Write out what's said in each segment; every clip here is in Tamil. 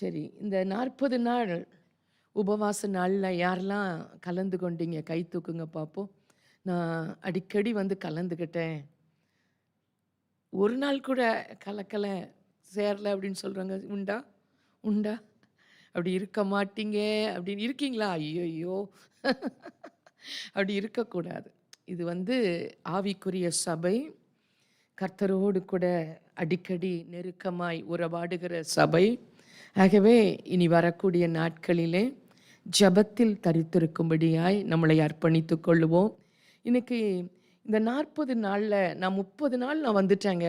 சரி. இந்த 40 நாள் உபவாச நாள்ல யாரெல்லாம் கலந்து கொண்டீங்க? கை தூக்குங்க பாப்போம். நான் அடிக்கடி வந்து கலந்துக்கிட்டேன். ஒரு நாள் கூட கலக்கல, சேரல அப்படின்னு சொல்றவங்க உண்டா? உண்டா? அப்படி இருக்க மாட்டீங்க அப்படின்னு இருக்கீங்களா? ஐய்யய்யோ! அப்படி இருக்கக்கூடாது. இது வந்து ஆவிக்குரிய சபை. கர்த்தரோடு கூட அடிக்கடி நெருக்கமாய் உறவாடுகிற சபை. ஆகவே இனி வரக்கூடிய நாட்களிலே ஜெபத்தில் தரித்திருக்கும்படியாய் நம்மளை அர்ப்பணித்துக் கொள்ளுவோம். இன்னைக்கு இந்த 40 நாள்ல நான் 30 நாள் நான் வந்துட்டேங்க.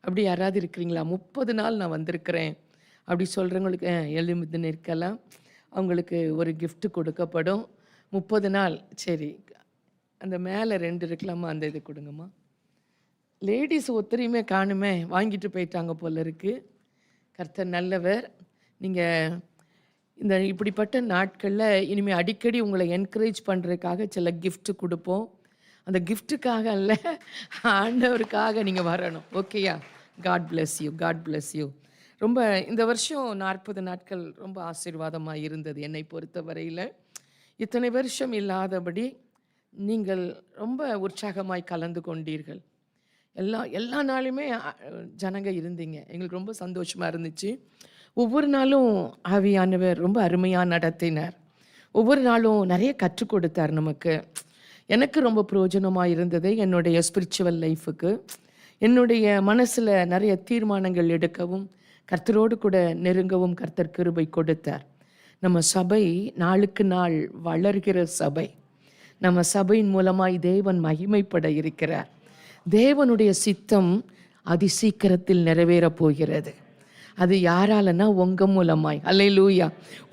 அப்படி யாராவது இருக்கிறீங்களா? 30 நாள் நான் வந்திருக்கிறேன். அப்படி சொல்றவங்களுக்கு எழுந்து நிற்கலாம். அவங்களுக்கு ஒரு கிஃப்ட் கொடுக்கப்படும். 30 நாள் சரி. அந்த மேலே 2 இருக்கலாமா? அந்த இது கொடுங்கம்மா. லேடீஸ் ஒத்தரையுமே காணுமே, வாங்கிட்டு போயிட்டாங்க போல இருக்கு. கர்த்தர் நல்லவர். நீங்க இந்த இப்படிப்பட்ட நாட்கள்ல இனிமே அடிக்கடி உங்களை என்கரேஜ் பண்றதுக்காக சில கிஃப்ட் குடுப்போம். அந்த கிஃப்ட்டுக்காக அல்ல, ஆண்டவருக்காக நீங்க வரணும். ஓகேயா? God bless you. God bless you. ரொம்ப இந்த வருஷம் 40 நாட்கள் ரொம்ப ஆசீர்வாதமா இருந்தது என்னை பொறுத்தவரையில. இத்தனை வருஷம் இல்லாதபடி நீங்கள் ரொம்ப உற்சாகமாய் கலந்து கொண்டீர்கள். எல்லா எல்லா நாளுமே ஜனங்க இருந்தீங்க. எங்களுக்கு ரொம்ப சந்தோஷமா இருந்துச்சு. ஒவ்வொரு நாளும் ஆவியானவர் ரொம்ப அருமையா நடத்தினார். ஒவ்வொரு நாளும் நிறைய கற்றுக் கொடுத்தார் நமக்கு. எனக்கு ரொம்ப பிரயோஜனமா இருந்தது என்னுடைய ஸ்பிரிச்சுவல் லைஃபுக்கு. என்னுடைய மனசுல நிறைய தீர்மானங்கள் எடுக்கவும், கர்த்தரோடு கூட நெருங்கவும் கர்த்தர் கிருபை கொடுத்தார். நம்ம சபை நாளுக்கு நாள் வளர்கிற சபை. நம்ம சபையின் மூலமாய் தேவன் மகிமைப்பட இருக்கிறார். தேவனுடைய சித்தம் அதிசீக்கிரத்தில் நிறைவேறப் போகிறது. அது யாராலன்னா உங்க மூலமாய். அல்லேலூயா.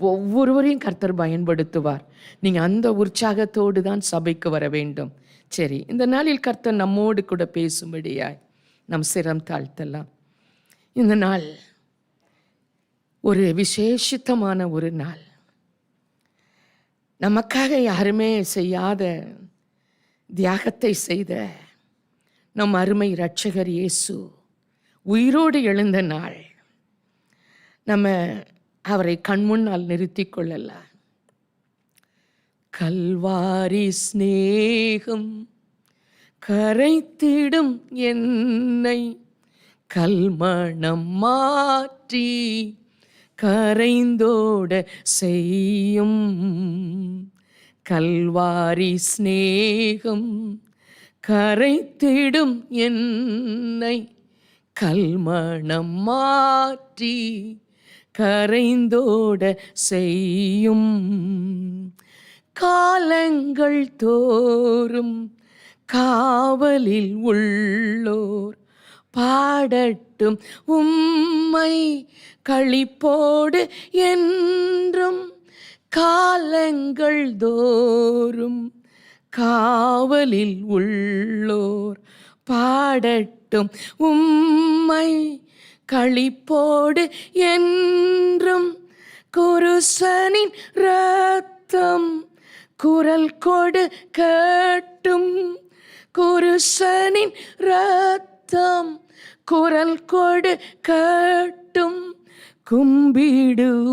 ஒவ்வொருவரையும் கர்த்தர் பயன்படுத்துவார். நீங்க அந்த உற்சாகத்தோடு தான் சபைக்கு வர வேண்டும். சரி, இந்த நாளில் கர்த்தர் நம்மோடு கூட பேசும்படியாய் நம் சிரம் தாழ்த்தலாம். இந்த நாள் ஒரு விசேஷித்தமான ஒரு நாள். நமக்காக யாருமே செய்யாத தியாகத்தை செய்த நம் அருமை இரட்சகர் இயேசு உயிரோடு எழுந்த நாள். நம்ம அவரை கண்முன்னால் நிறுத்தி கொள்ளலாம். கல்வாரி சிநேகம் கரைத்திடும் என்னை கல்மணம் மாற்றி கரைந்தோட செய்யும். கல்வாரி சிநேகம் கரைத்திடும் என்னை கல்மணம் மாற்றி கரைந்தோட செய்யும். காலங்கள் தோறும் காவலில் உள்ளோர் பாடட்டும் உம்மை களிப்போடு என்றும். காலங்கள் தோறும் காவலில் உள்ளோர் பாடட்டும் உம்மை களிப்போடு என்றும். குருசனின் இரத்தம் குரல் கொடு கேட்டும். குருசனின் இரத்தம் குரல் கொடு கேட்டும். கும்பிடுவோரை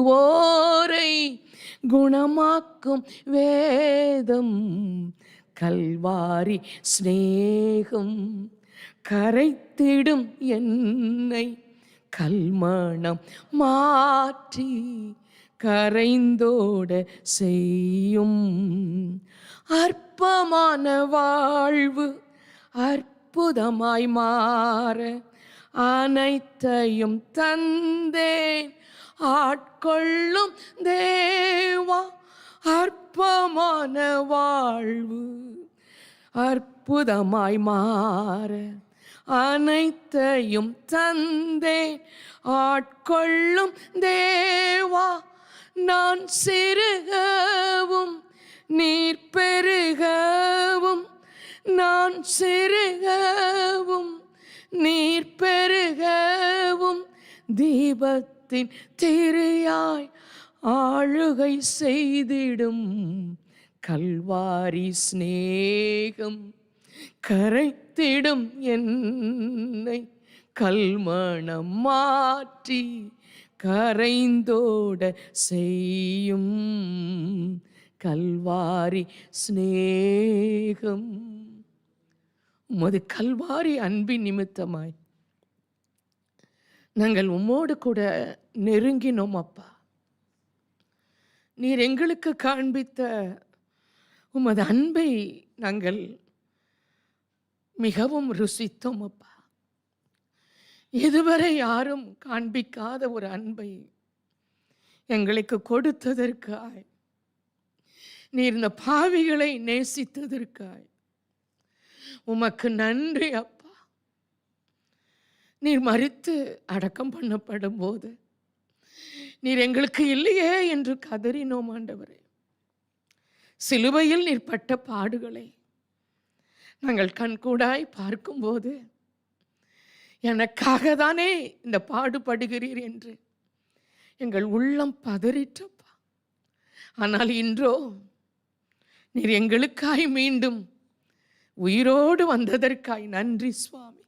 குணமாக்கும் வேதம். கல்வாரி சிநேகம் கரைத்திடும் என்னை கல்மணம் மாற்றி கரைந்தோட செய்யும். அற்பமான வாழ்வு அற்புதமாய் மாற அனைத்தையும் தந்தேன் ஆட்கொள்ளும் தேவா. அற்பமான வாழ்வு அற்புதமாய் மாற அனைத்தையும் தந்தேன் ஆட்கொள்ளும் தேவா. நான் சிறுகவும் நீர் பெருகவும். நான் சிறுகவும் நீர் பெருகவும். தீபத்தின் திரியாய் ஆளுகை செய்திடும். கல்வாரி சிநேகம் கரைத்திடும் என்னை கல்மணம் மாற்றி கரைந்தோட செய்யும் கல்வாரி சிநேகம். உமது கல்வாரி அன்பின் நிமித்தமாய் நாங்கள் உம்மோடு கூட நெருங்கினோம் அப்பா. நீர் எங்களுக்கு காண்பித்த உமது அன்பை நாங்கள் மிகவும் ருசித்தோம் அப்பா. இதுவரை யாரும் காண்பிக்காத ஒரு அன்பை எங்களுக்கு கொடுத்ததற்காய், நீர் இந்த பாவிகளை நேசித்ததற்காய் உமக்கு நன்றி அப்பா. நீர் மரித்து அடக்கம் பண்ணப்படும் போது நீர் எங்களுக்கு இல்லையே என்று கதறினோம் ஆண்டவரே. சிலுவையில் நீர் பட்ட பாடுகளை நாங்கள் கண்கூடாய் பார்க்கும்போது எனக்காக தானே இந்த பாடுபடுகிறீர் என்று எங்கள் உள்ளம் பதறிற்றப்பா. ஆனால் இன்றோ நீர் எங்களுக்காய் மீண்டும் உயிரோடு வந்ததற்காய் நன்றி சுவாமி.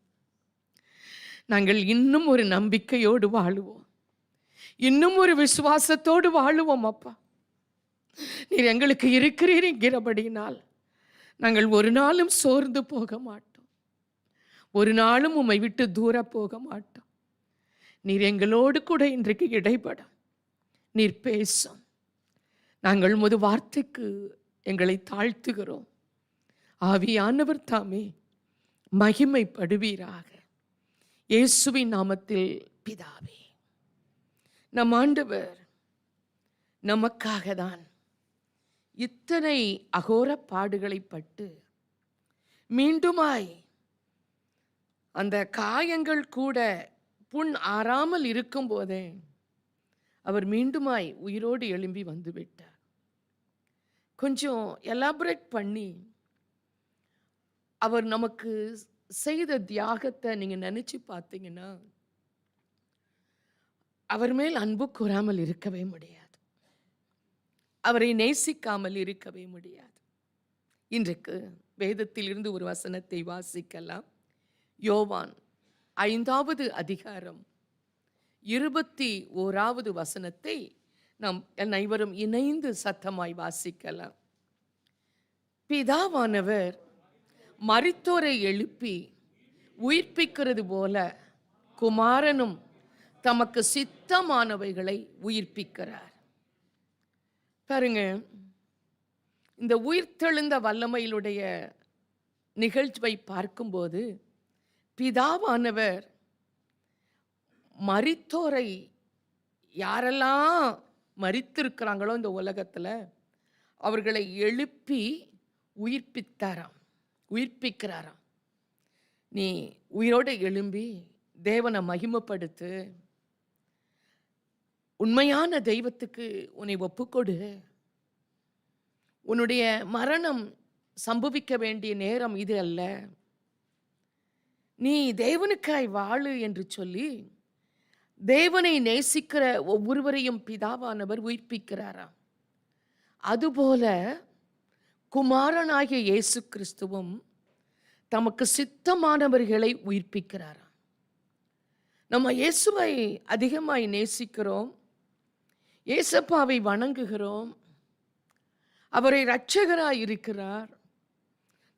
நாங்கள் இன்னும் ஒரு நம்பிக்கையோடு வாழுவோம், இன்னும் ஒரு விசுவாசத்தோடு வாழுவோம் அப்பா. நீர் எங்களுக்கு இருக்கிறீங்கிறபடினால் நாங்கள் ஒரு நாளும் சோர்ந்து போக மாட்டோம், ஒரு நாளும் உம்மை விட்டு தூர போக மாட்டோம். நீர் எங்களோடு கூட இன்றைக்கு இடைப்பட நீர் பேசும். நாங்கள் உமது வார்த்தைக்கு எங்களை தாழ்த்துகிறோம். ஆவியானவர் தாமே மகிமைப்படுவீராக. இயேசுவின் நாமத்தில் பிதாவே. நம் ஆண்டவர் நமக்காக தான் இத்தனை அகோர பாடுகளை பட்டு மீண்டுமாய் அந்த காயங்கள் கூட புண் ஆறாமல் இருக்கும் போதே அவர் மீண்டுமாய் உயிரோடு எழும்பி வந்து விட்டார். கொஞ்சம் எலாபரேட் பண்ணி அவர் நமக்கு செய்த தியாகத்தை நீங்க நினைச்சு பார்த்தீங்கன்னா அவர் மேல் அன்பு கூறாமல் இருக்கவே முடியாது, அவரை நேசிக்காமல் இருக்கவே முடியாது. இன்றைக்கு வேதத்தில் இருந்து ஒரு வசனத்தை வாசிக்கலாம். யோவான் 5வது அதிகாரம் 21வது வசனத்தை நாம் அனைவரும் இணைந்து சத்தமாய் வாசிக்கலாம். பிதாவானவர் மரித்தோரை எழுப்பி உயிர்ப்பிக்கிறது போல குமாரனும் தமக்கு சித்தமானவைகளை உயிர்ப்பிக்கிறார். பாருங்க, இந்த உயிர்த்தெழுந்த வல்லமையிலுடைய நிகழ்வை பார்க்கும்போது பிதாவானவர் மரித்தோரை யாரெல்லாம் மரித்திருக்கிறாங்களோ இந்த உலகத்தில் அவர்களை எழுப்பி உயிர்ப்பிக்கிறாராம். நீ உயிரோடு எழும்பி தேவனை மகிமைப்படுத்து, உண்மையான தெய்வத்துக்கு உன்னை ஒப்புக்கொடு. உன்னுடைய மரணம் சம்பவிக்க வேண்டிய நேரம் இது அல்ல, நீ தேவனுக்காய் வாழு என்று சொல்லி தேவனை நேசிக்கிற ஒவ்வொருவரையும் பிதாவானவர் உயிர்ப்பிக்கிறாராம். அதுபோல குமாரனாகிய இயேசு கிறிஸ்துவும் தமக்கு சித்தமானவர்களை உயிர்ப்பிக்கிறாராம். நம்ம இயேசுவை அதிகமாய் நேசிக்கிறோம், இயேசப்பாவை வணங்குகிறோம், அவரை இரட்சகராய் இருக்கிறார்,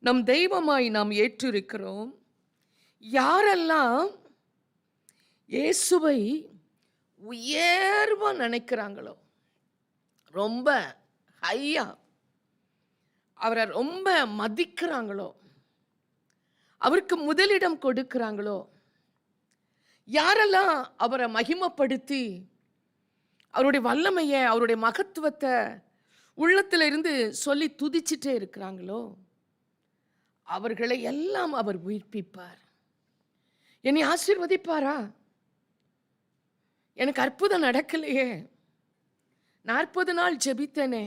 நம் தெய்வமாய் நாம் ஏற்றிருக்கிறோம். யாரெல்லாம் இயேசுவை உயர்வா நினைக்கிறாங்களோ, ரொம்ப ஹையா அவரை ரொம்ப மதிக்கிறாங்களோ, அவருக்கு முதலிடம் கொடுக்கிறாங்களோ, யாரெல்லாம் அவரை மகிமைப்படுத்தி அவருடைய வல்லமையை அவருடைய மகத்துவத்தை உள்ளத்துல இருந்து சொல்லி துதிச்சிட்டே இருக்கிறாங்களோ அவர்களை எல்லாம் அவர் உயிர்ப்பிப்பார். என்னை ஆசீர்வதிப்பாரா? எனக்கு அற்புதம் நடக்கலையே, 40 நாள் ஜெபித்தேனே,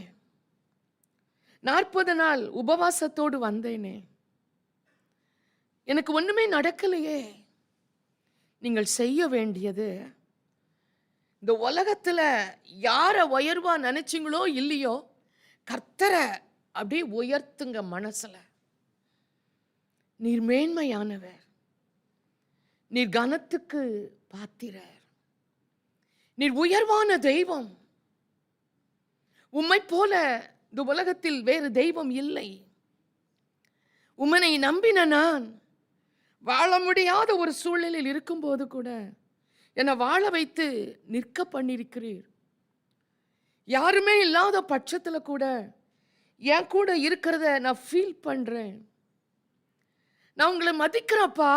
40 நாள் உபவாசத்தோடு வந்தேனே, எனக்கு ஒண்ணுமே நடக்கலையே. நீங்கள் செய்ய வேண்டியது, இந்த உலகத்துல யாரை உயர்வா நினைச்சிங்களோ இல்லையோ, கர்த்தரை அப்படியே உயர்த்துங்க மனசுல. நீர் மேன்மையானவர், நீர் கனத்துக்கு பாத்திரர், நீர் உயர்வான தெய்வம். உம்மை போல இந்த உலகத்தில் வேறு தெய்வம் இல்லை. உம்மை நம்பின நான் வாழ முடியாத ஒரு சூழ்நிலையில் இருக்கும்போது கூட என்னை வாழ வைத்து நிற்க பண்ணிருக்கிறீர். யாருமே இல்லாத பட்சத்துல கூட என் கூட இருக்கிறத நான் ஃபீல் பண்றேன். நான் உங்களை மதிக்கிறப்பா,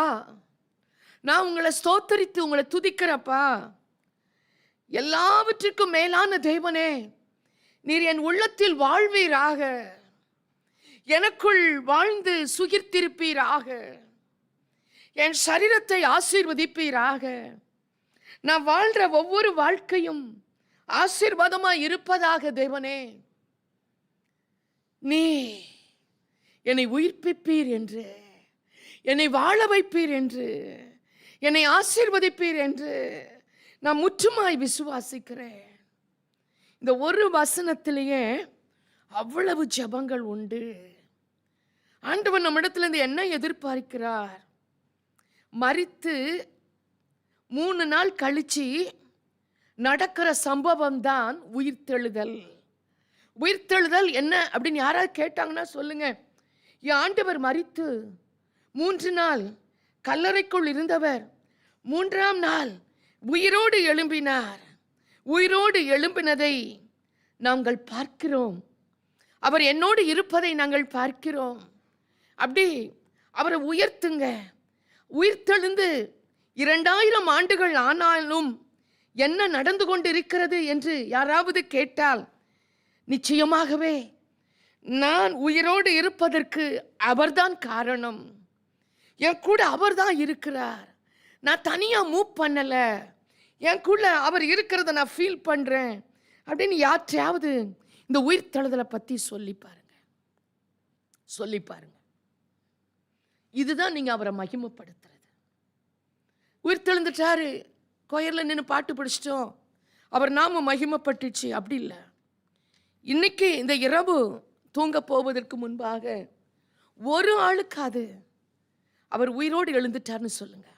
நான் உங்களை ஸ்தோத்தரித்து உங்களை துதிக்கிறப்பா. எல்லாவற்றுக்கும் மேலான தேவனே, நீர் என் உள்ளத்தில் வாழ்வீராக, எனக்குள் வாழ்ந்து சுகிர்த்திருப்பீராக, என் சரீரத்தை ஆசீர்வதிப்பீராக. நான் வாழ்ற ஒவ்வொரு வாழ்க்கையும் ஆசீர்வாதமாய் இருப்பதாக தேவனே. நீ என்னை உயிர்ப்பிப்பீர் என்று, என்னை வாழ வைப்பீர் என்று, என்னை ஆசீர்வதிப்பீர் என்று நான் முற்றுமாய் விசுவாசிக்கிறேன். இந்த ஒரு வசனத்திலேயே அவ்வளவு ஜெபங்கள் உண்டு. ஆண்டவர் நம்மிடத்திலிருந்து என்ன எதிர்பார்க்கிறார்? மரித்து 3 நாள் கழிச்சு நடக்கிற சம்பவம் தான் உயிர்த்தெழுதல். உயிர்த்தெழுதல் என்ன அப்படின்னு யாராவது கேட்டாங்கன்னா சொல்லுங்க. என் ஆண்டவர் மரித்து 3 நாள் கல்லறைக்குள் இருந்தவர் 3ஆம் நாள் உயிரோடு எழும்பினார். உயிரோடு எழும்பினதை நாங்கள் பார்க்கிறோம். அவர் என்னோடு இருப்பதை நாங்கள் பார்க்கிறோம். அப்படி அவரை உயர்த்துங்க. உயிர்த்தெழுந்து 2000 ஆண்டுகள் ஆனாலும் என்ன நடந்து கொண்டிருக்கிறது என்று யாராவது கேட்டால், நிச்சயமாகவே நான் உயிரோடு இருப்பதற்கு அவர்தான் காரணம். என் கூட அவர்தான் இருக்கிறார். நான் தனியா மூவ் பண்ணல, என் கூட அவர் இருக்கிறத நான் ஃபீல் பண்றேன் அப்படின்னு யாற்றையாவது இந்த உயிர்த்தெழுதலை பத்தி சொல்லி பாருங்க. சொல்லி பாருங்க. இதுதான் நீங்க அவரை மகிமைப்படுத்துறது. உயிர்த்தெழுந்துட்டாரு, கோயில்ல நின்று பாட்டு படிச்சிட்டோம், அவர் நாம மகிமைப்பட்டுச்சு, அப்படி இல்லை. இன்னைக்கு இந்த இரவு தூங்க போவதற்கு முன்பாக ஒரு ஆளுக்காது அவர் உயிரோடு எழுந்துட்டார்னு சொல்லுங்க.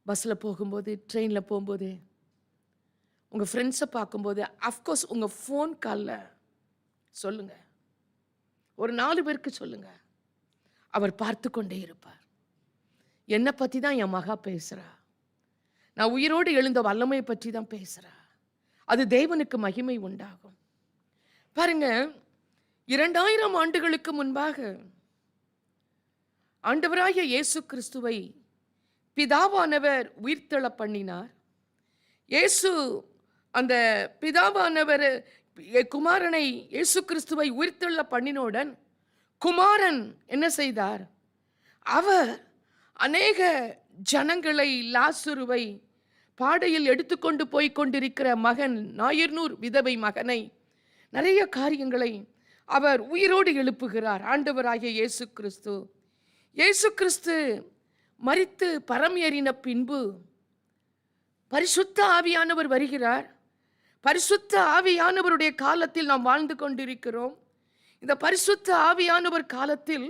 பஸ்ல போகும்போது, ட்ரெயின்ல போகும்போது, உங்க ஃப்ரெண்ட்ஸை பார்க்கும்போது, அஃப்கோர்ஸ் உங்க ஃபோன் காலில் சொல்லுங்க. ஒரு 4 பேருக்கு சொல்லுங்க. அவர் பார்த்து கொண்டே இருப்பார். என்னை பற்றி தான் என் மகா பேசுறா, நான் உயிரோடு எழுந்த வல்லமையை பற்றி தான் பேசுறா. அது தேவனுக்கு மகிமை உண்டாகும். பாருங்க, 2000 ஆண்டுகளுக்கு முன்பாக ஆண்டவராகிய இயேசு கிறிஸ்துவை பிதாவானவர் உயிர்த்தெழ பண்ணினார். இயேசு அந்த பிதாவானவர் குமாரனை, இயேசு கிறிஸ்துவை உயிர்த்தெழ பண்ணினவுடன் குமாரன் என்ன செய்தார்? அவர் அநேக ஜனங்களை, லாசருவை, பாடையில் எடுத்துக்கொண்டு போய் கொண்டிருக்கிற மகன், நாயிர்நூர் விதவை மகனை, நிறைய காரியங்களை அவர் உயிரோடு எழுப்புகிறார். ஆண்டவராகிய இயேசு கிறிஸ்து. இயேசு கிறிஸ்து மரித்து பரம் ஏறின பின்பு பரிசுத்த ஆவியானவர் வருகிறார். பரிசுத்த ஆவியானவருடைய காலத்தில் நாம் வாழ்ந்து கொண்டிருக்கிறோம். இந்த பரிசுத்த ஆவியானவர் காலத்தில்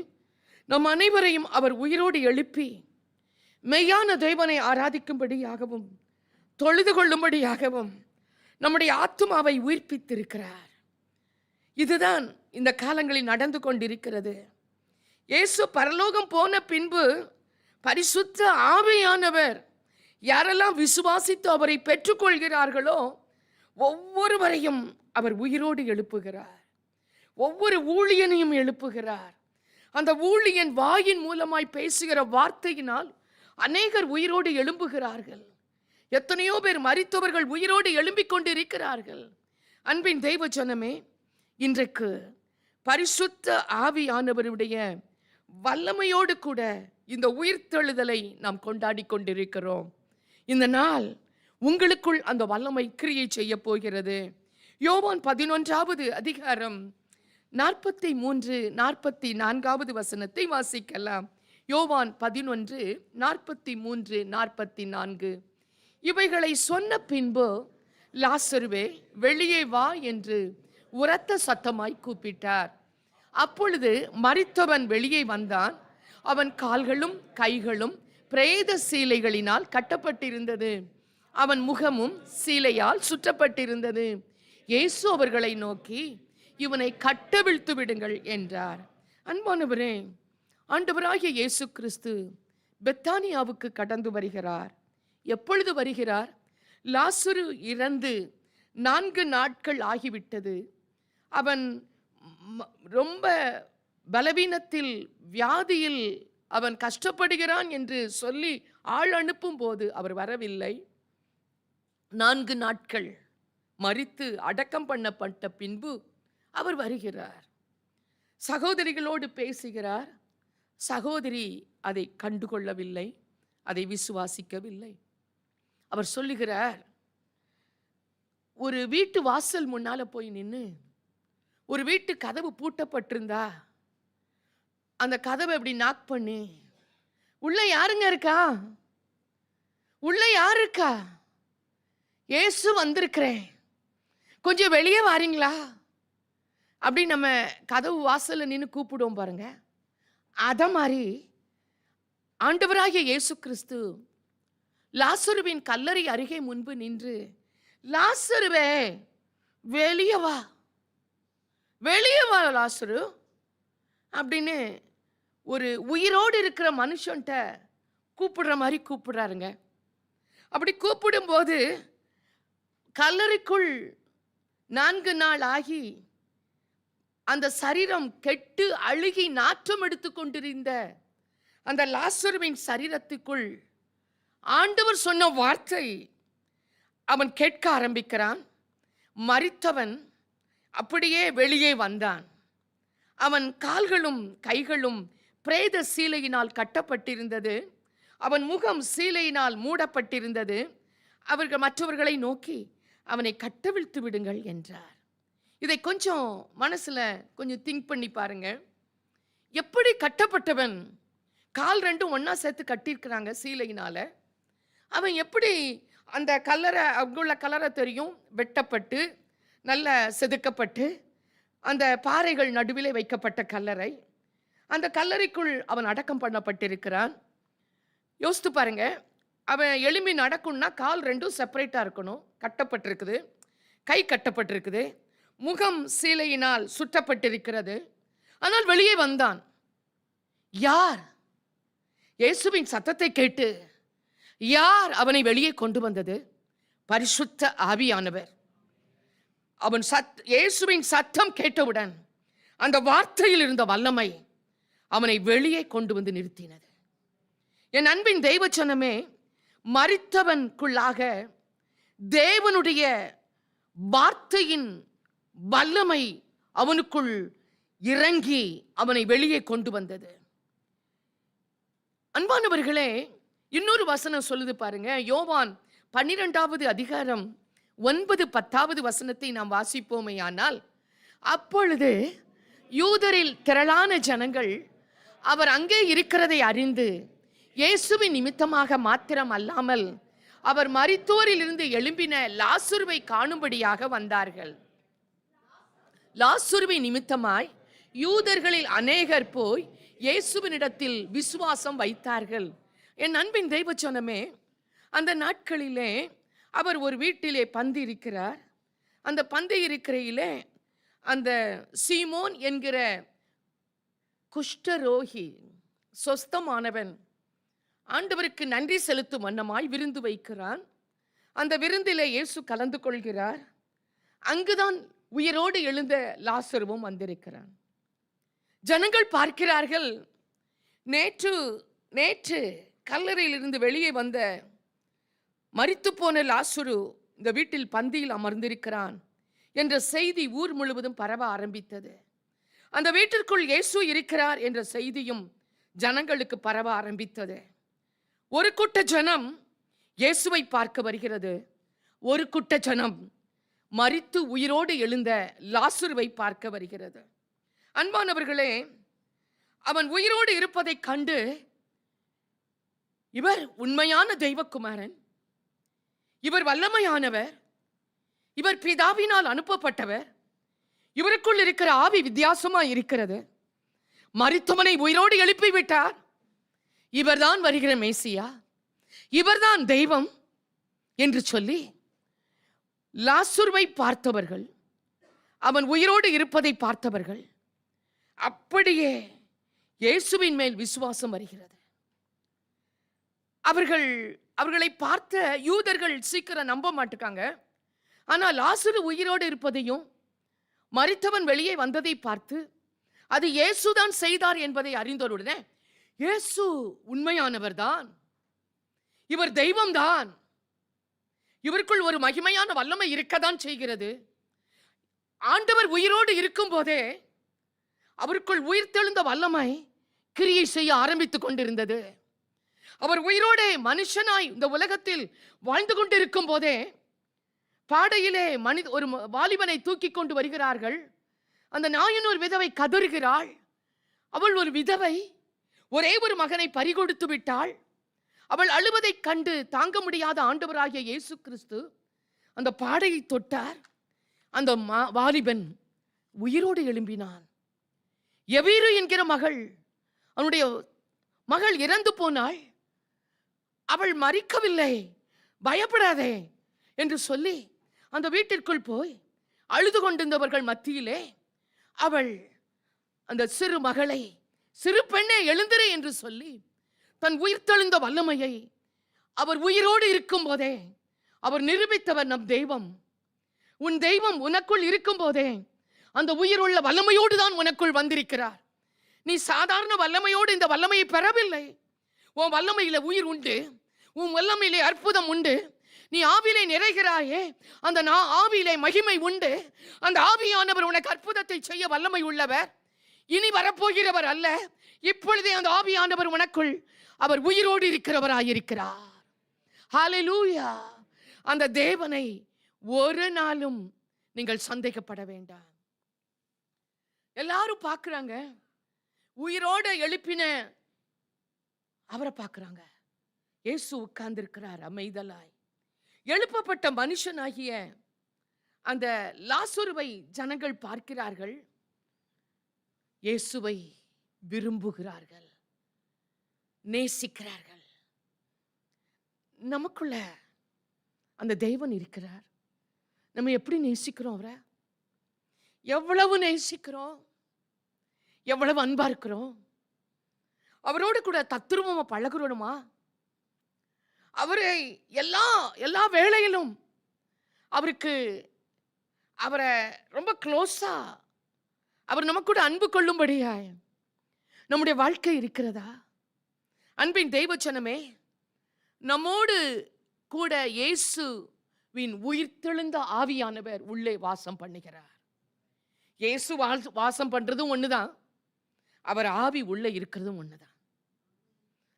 நம் அனைவரையும் அவர் உயிரோடு எழுப்பி மெய்யான தேவனை ஆராதிக்கும்படியாகவும் தொழுது கொள்ளும்படியாகவும் நம்முடைய ஆத்துமாவை உயிர்ப்பித்திருக்கிறார். இதுதான் இந்த காலங்களில் நடந்து கொண்டிருக்கிறது. இயேசு பரலோகம் போன பின்பு பரிசுத்த ஆவியானவர் யாரெல்லாம் விசுவாசித்து அவரை பெற்றுக்கொள்கிறார்களோ ஒவ்வொருவரையும் அவர் உயிரோடு எழுப்புகிறார். ஒவ்வொரு ஊழியனையும் எழுப்புகிறார். அந்த ஊழியன் வாயின் மூலமாய் பேசுகிற வார்த்தையினால் அநேகர் உயிரோடு எழும்புகிறார்கள். எத்தனையோ பேர் மரித்தவர்கள் உயிரோடு எழும்பிக் கொண்டு இருக்கிறார்கள். அன்பின் தெய்வ ஜனமே, இன்றைக்கு பரிசுத்த ஆவியானவருடைய வல்லமையோடு கூட இந்த உயிர்த்தெழுதலை நாம் கொண்டாடி கொண்டிருக்கிறோம். இந்த நாள் உங்களுக்குள் அந்த வல்லமை கிரியை செய்ய போகிறது. யோவான் 11வது அதிகாரம் 43, 44வது வசனத்தை வாசிக்கலாம். யோவான் 11, 43, 44. இவைகளை சொன்ன பின்பு லாசருவே வெளியே வா என்று உரத்த சத்தமாய் கூப்பிட்டார். அப்பொழுது மரித்தவன் வெளியே வந்தான். அவன் கால்களும் கைகளும் பிரேத சீலைகளினால் கட்டப்பட்டிருந்தது. அவன் முகமும் சீலையால் சுற்றப்பட்டிருந்தது. இயேசு அவர்களை நோக்கி, இவனை கட்டவிழ்த்து விடுங்கள் என்றார். அன்பானவரே, ஆண்டவராகிய இயேசு கிறிஸ்து பெத்தானியாவுக்கு கடந்து வருகிறார். எப்பொழுது வருகிறார்? லாசரு இறந்து 4 நாட்கள் ஆகிவிட்டது. அவன் ரொம்ப பலவீனத்தில், வியாதியில் அவன் கஷ்டப்படுகிறான் என்று சொல்லி ஆள் அனுப்பும் போது அவர் வரவில்லை. 4 நாட்கள் மரித்து அடக்கம் பண்ணப்பட்ட பின்பு அவர் வருகிறார். சகோதரிகளோடு பேசுகிறார். சகோதரி அதை கண்டுகொள்ளவில்லை, அதை விசுவாசிக்கவில்லை. அவர் சொல்லுகிறார், ஒரு வீட்டு வாசல் முன்னால போய் நின்று, ஒரு வீட்டு கதவு பூட்டப்பட்டிருந்தா அந்த கதவை அப்படி நாக் பண்ணி, உள்ள யாருங்க இருக்கா, உள்ள யாரு இருக்கா, இயேசு வந்திருக்கிறேன், கொஞ்சம் வெளியே வாரீங்களா அப்படி நம்ம கதவு வாசல்ல நின்று கூப்பிடுவோம் பாருங்க. அத மாதிரி ஆண்டவராகிய இயேசு கிறிஸ்து லாசருவின் கல்லறை அருகே முன்பு நின்று, லாசருவே வெளியே வா, வெளியே வா லாசரு அப்படின்னு ஒரு உயிரோடு இருக்கிற மனுஷன்ட்ட கூப்பிடுற மாதிரி கூப்பிடுறாருங்க. அப்படி கூப்பிடும்போது கல்லறைக்குள் 4 நாள் ஆகி அந்த சரீரம் கெட்டு அழுகி நாற்றம் எடுத்து கொண்டிருந்த அந்த லாசருவின் சரீரத்துக்குள் ஆண்டவர் சொன்ன வார்த்தை அவன் கேட்க ஆரம்பிக்கிறான். மரித்தவன் அப்படியே வெளியே வந்தான். அவன் கால்களும் கைகளும் பிரேத சீலையினால் கட்டப்பட்டிருந்தது. அவன் முகம் சீலையினால் மூடப்பட்டிருந்தது. அவர்கள் மற்றவர்களை நோக்கி, அவனை கட்டவிழ்த்து விடுங்கள் என்றார். இதை கொஞ்சம் மனசுல கொஞ்சம் திங்க் பண்ணி பாருங்க. எப்படி கட்டப்பட்டவன், கால் 2 ஒன்னா சேர்த்து கட்டியிருக்கிறாங்க சீலையினால. அவன் எப்படி அந்த கல்லறை, அங்குள்ள கல்லறை தெரியும், வெட்டப்பட்டு நல்ல செதுக்கப்பட்டு அந்த பாறைகள் நடுவிலே வைக்கப்பட்ட கல்லறை. அந்த கல்லறைக்குள் அவன் அடக்கம் பண்ணப்பட்டிருக்கிறான். யோசித்து பாருங்க, அவன் எழும்பி நடக்கும்னா கால் 2 செப்பரேட்டா இருக்கணும், கட்டப்பட்டிருக்குது, கை கட்டப்பட்டிருக்குது, முகம் சீலையினால் சுற்றப்பட்டிருக்கிறது. ஆனால் வெளியே வந்தான். யார்? இயேசுவின் சத்தத்தை கேட்டு யார் அவனை வெளியே கொண்டு வந்தது? பரிசுத்த ஆவியானவர். அவன் இயேசுவின் சத்தம் கேட்டவுடன் அந்த வார்த்தையில் இருந்த வல்லமை அவனை வெளியே கொண்டு வந்து நிறுத்தினது. என் அன்பின் தெய்வச்சனமே, மரித்தவனுக்குள்ளாக தேவனுடைய வார்த்தையின் வல்லமை அவனுக்குள் இறங்கி அவனை வெளியே கொண்டு வந்தது. அன்பானவர்களே, இன்னொரு வசனம் சொல்லுது பாருங்க. யோவான் 12வது அதிகாரம் 9, 10வது வசனத்தை நாம் வாசிப்போமே ஆனால், அப்பொழுது யூதரில் திரளான ஜனங்கள் அவர் அங்கே இருக்கிறதை அறிந்து இயேசுவின் நிமித்தமாக மாத்திரம் அல்லாமல் அவர் மரித்தோரில் இருந்து எழும்பின லாசருவை காணும்படியாக வந்தார்கள். லாசருவின் நிமித்தமாய் யூதர்களில் அநேகர் போய் இயேசுவினிடத்தில் விசுவாசம் வைத்தார்கள். என் அன்பின் தெய்வச்சனமே, அந்த நாட்களிலே அவர் ஒரு வீட்டிலே பந்தி இருக்கிறார். அந்த பந்தி இருக்கிறையிலே அந்த சீமோன் என்கிற குஷ்டரோகி, சொஸ்தமானவன், ஆண்டவருக்கு நன்றி செலுத்தும் வண்ணமாய் விருந்து வைக்கிறான். அந்த விருந்திலே இயேசு கலந்து கொள்கிறார். அங்குதான் உயிரோடு எழுந்த லாசருவும் வந்திருக்கிறான். ஜனங்கள் பார்க்கிறார்கள், நேற்று கல்லறையில் இருந்து வெளியே வந்த மரித்து போன லாசரு இந்த வீட்டில் பந்தியில் அமர்ந்திருக்கிறான் என்ற செய்தி ஊர் முழுவதும் பரவ ஆரம்பித்தது. அந்த வீட்டிற்குள் இயேசு இருக்கிறார் என்ற செய்தியும் ஜனங்களுக்கு பரவ ஆரம்பித்தது. ஒரு கூட்ட ஜனம் இயேசுவை பார்க்க வருகிறது, ஒரு கூட்ட ஜனம் மரித்து உயிரோடு எழுந்த லாசருவை பார்க்க வருகிறது. அன்பானவர்களே, அவன் உயிரோடு இருப்பதை கண்டு, இவர் உண்மையான தெய்வகுமாரன், இவர் வல்லமையானவர், இவர் பிதாவினால் அனுப்பப்பட்டவர், இவருக்குள் இருக்கிற ஆவி வித்தியாசமா இருக்கிறது, மரித்தவனை உயிரோடு எழுப்பி விட்டார், இவர்தான் வருகிற மேசியா, இவர்தான் தெய்வம் என்று சொல்லி லாசருவை பார்த்தவர்கள், அவன் உயிரோடு இருப்பதை பார்த்தவர்கள், அப்படியே இயேசுவின் மேல் விசுவாசம் வருகிறது. அவர்களை பார்த்த யூதர்கள் சீக்கிரம் நம்ப மாட்டாங்க. ஆனால் லாசரு உயிரோடு இருப்பதையும் மரித்தவன் வெளியே வந்ததை பார்த்து அது இயேசுதான் செய்தார் என்பதை அறிந்தோருடனே, இயேசு உண்மையானவர் தான், இவர் தெய்வம்தான், இவருக்குள் ஒரு மகிமையான வல்லமை இருக்கத்தான் செய்கிறது. ஆண்டவர் உயிரோடு இருக்கும் போதே அவருக்குள் உயிர்த்தெழுந்த வல்லமை கிரியை செய்ய ஆரம்பித்துக் கொண்டிருந்தது. அவர் உயிரோடே மனுஷனாய் இந்த உலகத்தில் வாழ்ந்து கொண்டிருக்கும் போதே பாடையிலே ஒரு வாலிபனை தூக்கி கொண்டு வருகிறார்கள். அந்த நாயனூர் விதவை கதறுகிறாள். அவள் ஒரு விதவை, ஒரே ஒரு மகனை பறிகொடுத்து விட்டாள். அவள் அழுவதை கண்டு தாங்க முடியாத ஆண்டவராகிய இயேசு கிறிஸ்து அந்த பாடையை தொட்டார். அந்த வாலிபன் உயிரோடு எழும்பினான். எவீரு என்கிற அவனுடைய மகள் இறந்து போனாள், அவள் மரிக்கவில்லை, பயப்படாதே என்று சொல்லி அந்த வீட்டிற்குள் போய் அழுது கொண்டிருந்தவர்கள் மத்தியிலே அவள் அந்த சிறு மகளை, சிறு பெண்ணே எழுந்திரு என்று சொல்லி தன் உயிர்த்தெழுந்த வல்லமையை அவர் உயிரோடு இருக்கும் போதே அவர் நிரூபித்தவர். நம் தெய்வம், உன் தெய்வம் உனக்குள் இருக்கும் போதே அந்த உயிருள்ள வல்லமையோடு தான் உனக்குள் வந்திருக்கிறார். நீ சாதாரண வல்லமையோடு இந்த வல்லமையை பெறவில்லை. உன் வல்லமையில உயிர் உண்டு, உன் வல்லமையிலே அற்புதம் உண்டு. நீ ஆவியிலே நிறைகிறாயே, அந்த ஆவியிலே மகிமை உண்டு. அந்த ஆவியானவர் உனக்கு அற்புதத்தை செய்ய வல்லமை உள்ளவர். இனி வரப்போகிறவர் அல்ல, இப்பொழுதே அந்த ஆவியானவர் உனக்குள் அவர் உயிரோடு இருக்கிறவராயிருக்கிறார். ஹல்லேலூயா. அந்த தேவனை ஒரு நாளும் நீங்கள் சந்தேகப்பட வேண்டாம். எல்லாரும் பார்க்கிறாங்க, உயிரோட எழுப்பின அவரை பார்க்கிறாங்க. இயேசு உட்கார்ந்து இருக்கிறார் அமைதலாய். எழுப்பப்பட்ட மனுஷனாகிய அந்த லாசருவை ஜனங்கள் பார்க்கிறார்கள், இயேசுவை விரும்புகிறார்கள், நேசிக்கிறார்கள். நமக்குள்ள அந்த தேவன் இருக்கிறார். நம்ம எப்படி நேசிக்கிறோம் அவரை? எவ்வளவு நேசிக்கிறோம், எவ்வளவு அன்பா இருக்கிறோம். அவரோடு கூட தத்துருவமா பழகுறோமா? அவரை எல்லா வேளையிலும் அவரை ரொம்ப க்ளோஸா அவர் நமக்கு கூட அன்பு கொள்ளும்படியாய் நம்முடைய வாழ்க்கை இருக்கிறதா? அன்பின் தெய்வச்சனமே, நம்மோடு கூட இயேசுவின் உயிர்த்தெழுந்த ஆவியானவர் உள்ளே வாசம் பண்ணுகிறார். இயேசு வாசம் பண்றதும் ஒண்ணுதான், அவர் ஆவி உள்ளே இருக்கிறதும் ஒண்ணுதான்.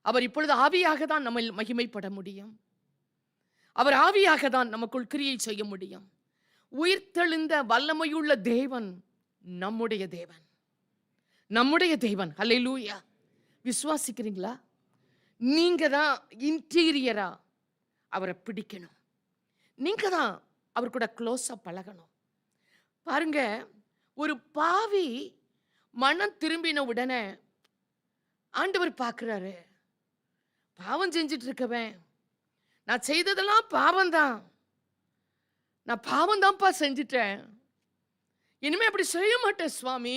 அவர் இப்பொழுது ஆவியாக தான் நம்ம மகிமைப்பட முடியும். அவர் ஆவியாக தான் நமக்குள் கிரியை செய்ய முடியும். உயிர்த்தெழுந்த வல்லமையுள்ள தேவன் நம்முடைய தேவன், நம்முடைய தேவன். ஹல்லேலூயா. விசுவாசிக்கிறீங்களா? நீங்க தான் இன்டீரியரா அவரை பிடிக்கணும். நீங்க தான் அவர் கூட க்ளோஸா பழகணும். பாருங்க, ஒரு பாவி மனம் திரும்பின உடனே ஆண்டவர் பார்க்கிறாரு. பாவம் செஞ்சிட்டு இருக்கவன், நான் செய்ததெல்லாம் பாவம்தான், நான் பாவம் தான்ப்பா செஞ்சிட்டேன், இனிமே அப்படி செய்ய மாட்டேன் சுவாமி,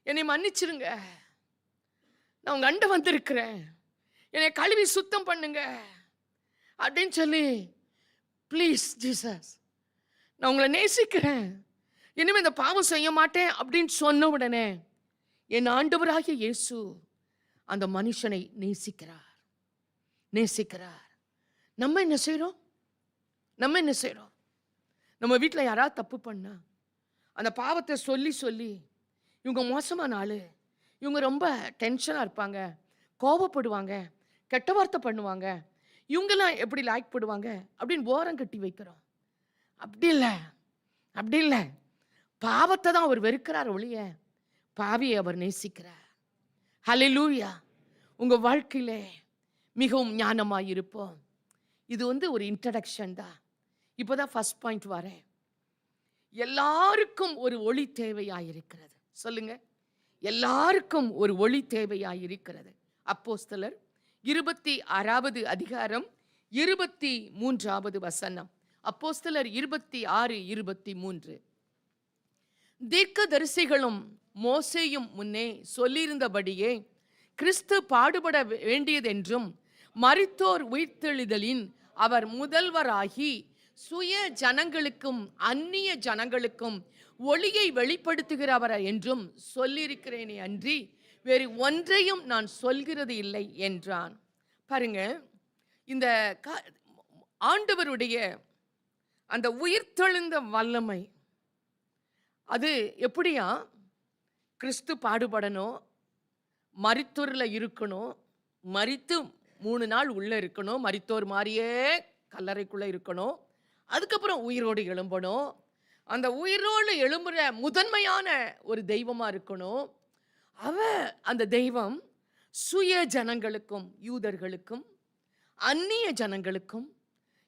என்னை மன்னிச்சிருங்க, நான் உங்க அண்டை வந்திருக்கிறேன், என்னை கழுவி சுத்தம் பண்ணுங்க அப்படின்னு சொல்லி, ப்ளீஸ் ஜீசஸ், நான் உங்களை நேசிக்கிறேன், இனிமே இந்த பாவம் செய்ய மாட்டேன் அப்படின்னு சொன்ன உடனே என் ஆண்டவராகிய இயேசு அந்த மனுஷனை நேசிக்கிறார். நம்ம என்ன செய்றோம்? நம்ம வீட்டில் யாராவது தப்பு பண்ணா அந்த பாவத்தை சொல்லி இவங்க மோசமான ஆளு, இவங்க ரொம்ப டென்ஷனாக இருப்பாங்க, கோபப்படுவாங்க, கெட்ட வார்த்தை பண்ணுவாங்க, இவங்கெல்லாம் எப்படி லாய்க் போடுவாங்க அப்படின்னு ஓரம் கட்டி வைக்கிறோம். அப்படி இல்லை. பாவத்தை தான் அவர் வெறுக்கிறார் ஒழிய பாவியை அவர் நேசிக்கிறார். ஹல்லேலூயா. உங்க வாழ்க்கையிலே மிகவும் ஞானமாய் இருப்போம். இது ஒரு இன்ட்ரடக்ஷன் தான். இப்போதான் ஃபர்ஸ்ட் பாயிண்ட் வரேன். எல்லாருக்கும் ஒரு ஒளி தேவையாயிருக்கிறது. சொல்லுங்க, எல்லாருக்கும் ஒரு ஒளி தேவையாயிருக்கிறது. அப்போஸ்தலர் 26வது அதிகாரம் 23வது வசனம். அப்போஸ்தலர் 26:23. தீர்க்கதரிசிகளும் மோசேயும் முன்னே சொல்லியிருந்தபடியே கிறிஸ்து பாடுபட வேண்டியதென்றும் மரித்தோர் உயிர்த்தெழுதலின் அவர் முதல்வராகி சுய ஜனங்களுக்கும் அந்நிய ஜனங்களுக்கும் ஒளியை வெளிப்படுத்துகிறவர் என்றும் சொல்லியிருக்கிறேனே அன்றி வேறு ஒன்றையும் நான் சொல்கிறது இல்லை என்றான். பாருங்க, இந்த ஆண்டவருடைய அந்த உயிர்த்தெழுந்த வல்லமை அது எப்படியா? கிறிஸ்து பாடுபடணும், மரித்தோர்ல இருக்கணும், மரித்து 3 நாள் உள்ள இருக்கணும், மரித்தோர் மாதிரியே கல்லறைக்குள்ள இருக்கணும், அதுக்கப்புறம் உயிரோடு எழும்பணும், அந்த உயிரோடு எழும்புற முதன்மையான ஒரு தெய்வமா இருக்கணும். அந்த தெய்வம் சுய ஜனங்களுக்கும் யூதர்களுக்கும் அந்நிய ஜனங்களுக்கும்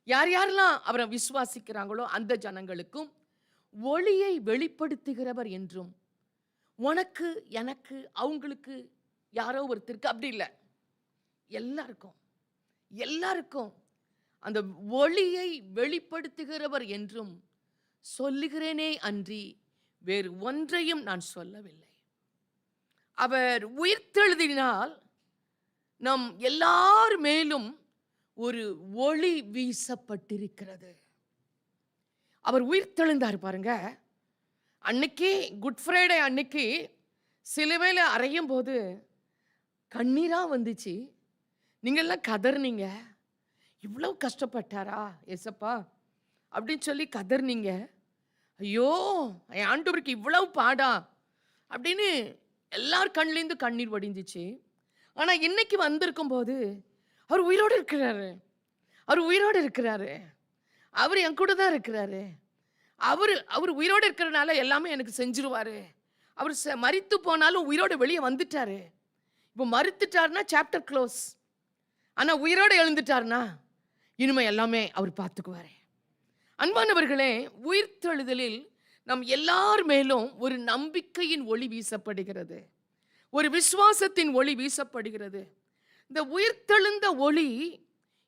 யார் யாரெல்லாம் அவரை விசுவாசிக்கிறாங்களோ அந்த ஜனங்களுக்கும் ஒளியை வெளிப்படுத்துகிறவர் என்றும், உனக்கு எனக்கு அவங்களுக்கு யாரோ ஒருத்தருக்கு அப்படி இல்லை, எல்லாருக்கும் அந்த ஒளியை வெளிப்படுத்துகிறவர் என்றும் சொல்லுகிறேனே அன்றி வேறு ஒன்றையும் நான் சொல்லவில்லை. அவர் உயிர்த்தெழுதினால் நம் எல்லார் மேலும் ஒரு ஒளி வீசப்பட்டிருக்கிறது. அவர் உயிர்த்தெழுந்தார் பாருங்க. அன்னைக்கு குட் ஃப்ரைடே அன்னைக்கு சிலுவையில அறையும் போது கண்ணீரா வந்துச்சு. நீங்கெல்லாம் கதர்னீங்க, இவ்வளவு கஷ்டப்பட்டாரா ஏசப்பா அப்படின்னு சொல்லி கதர்னீங்க. ஐயோ என் ஆண்டவருக்கு இவ்வளவு பாடா அப்படின்னு எல்லார் கண்ணிலேருந்து கண்ணீர் வடிஞ்சிச்சு. ஆனா இன்னைக்கு வந்திருக்கும் போது அவர் உயிரோடு இருக்கிறாரு, அவர் என் கூட தான் இருக்கிறாரு, அவர் உயிரோடு இருக்கிறனால எல்லாமே எனக்கு செஞ்சிருவாரு. அவர் மரித்து போனாலும் உயிரோடு வெளியே வந்துட்டாரு. இப்போ மறுத்துட்டாருன்னா சாப்டர் க்ளோஸ். ஆனா உயிரோடு எழுந்துட்டாருன்னா இனிமே எல்லாமே அவர் பார்த்துக்குவாரு. அன்பானவர்களே, உயிர்த்தெழுதலில் நம் எல்லார் மேலும் ஒரு நம்பிக்கையின் ஒளி வீசப்படுகிறது, ஒரு விசுவாசத்தின் ஒளி வீசப்படுகிறது. இந்த உயிர்த்தெழுந்த ஒளி,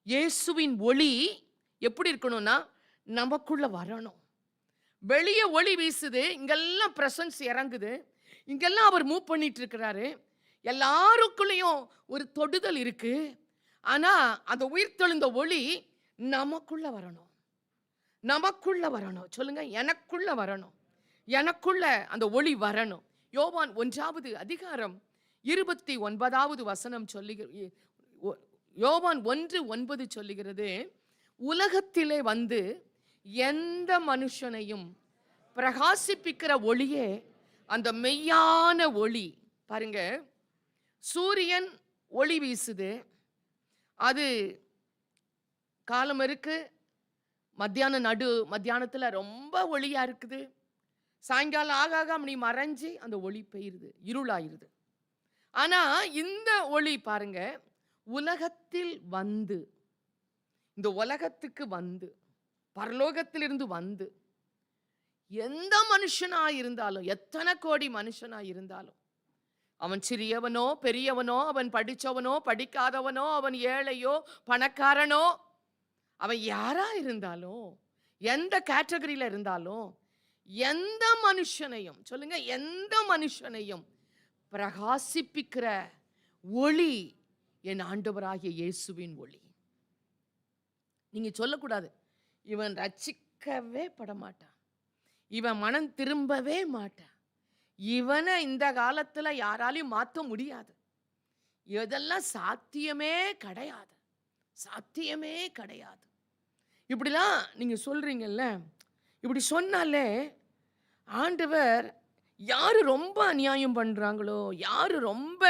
இயேசுவின் ஒளி எப்படி இருக்கணும்னா நமக்குள்ள வரணும். வெளியே ஒளி வீசுது, இங்கெல்லாம் பிரசன்ஸ் இறங்குது, இங்கெல்லாம் அவர் மூவ் பண்ணிட்டு இருக்கிறாரு, எல்லாருக்குள்ளேயும் ஒரு தொடுதல் இருக்கு. ஆனா அந்த உயிர்த்தெழுந்த ஒளி நமக்குள்ள வரணும், சொல்லுங்க, எனக்குள்ள வரணும், எனக்குள்ள அந்த ஒளி வரணும். யோவான் 1வது அதிகாரம் 29வது வசனம் யோவான் 1:9 சொல்லுகிறது, உலகத்திலே வந்து எந்த மனுஷனையும் பிரகாசிப்பிக்கிற ஒளியே அந்த மெய்யான ஒளி. பாருங்க, சூரியன் ஒளி வீசுது, அது காலம் இருக்கு, மத்தியானத்துல ரொம்ப ஒளியா இருக்குது, சாயங்காலம் ஆக அப்படி மறைஞ்சு அந்த ஒளி பெய்யுது, இருளாயிருது. ஆனா இந்த ஒளி பாருங்க, உலகத்தில் வந்து, இந்த உலகத்துக்கு வந்து, பரலோகத்திலிருந்து வந்து, எந்த மனுஷனா இருந்தாலும், எத்தனை கோடி மனுஷனா இருந்தாலும், அவன் சிறியவனோ பெரியவனோ, அவன் படிச்சவனோ படிக்காதவனோ, அவன் ஏழையோ பணக்காரனோ, அவன் யாரா இருந்தாலும், எந்த கேட்டகரியில இருந்தாலும், எந்த மனுஷனையும் சொல்லுங்க, எந்த மனுஷனையும் பிரகாசிப்பிக்கிற ஒளி என் ஆண்டவராகிய இயேசுவின் ஒளி. நீங்க சொல்லக்கூடாது, இவன் ரட்சிக்கவே படமாட்டான், இவன் மனம் திரும்பவே மாட்டான், இவனை இந்த காலத்துல யாராலையும் மாற்ற முடியாது, இதெல்லாம் சாத்தியமே கிடையாது, இப்படிலாம் நீங்க சொல்றீங்கல்ல. இப்படி சொன்னாலே ஆண்டவர் யாரு ரொம்ப அநியாயம் பண்றாங்களோ, யாரு ரொம்ப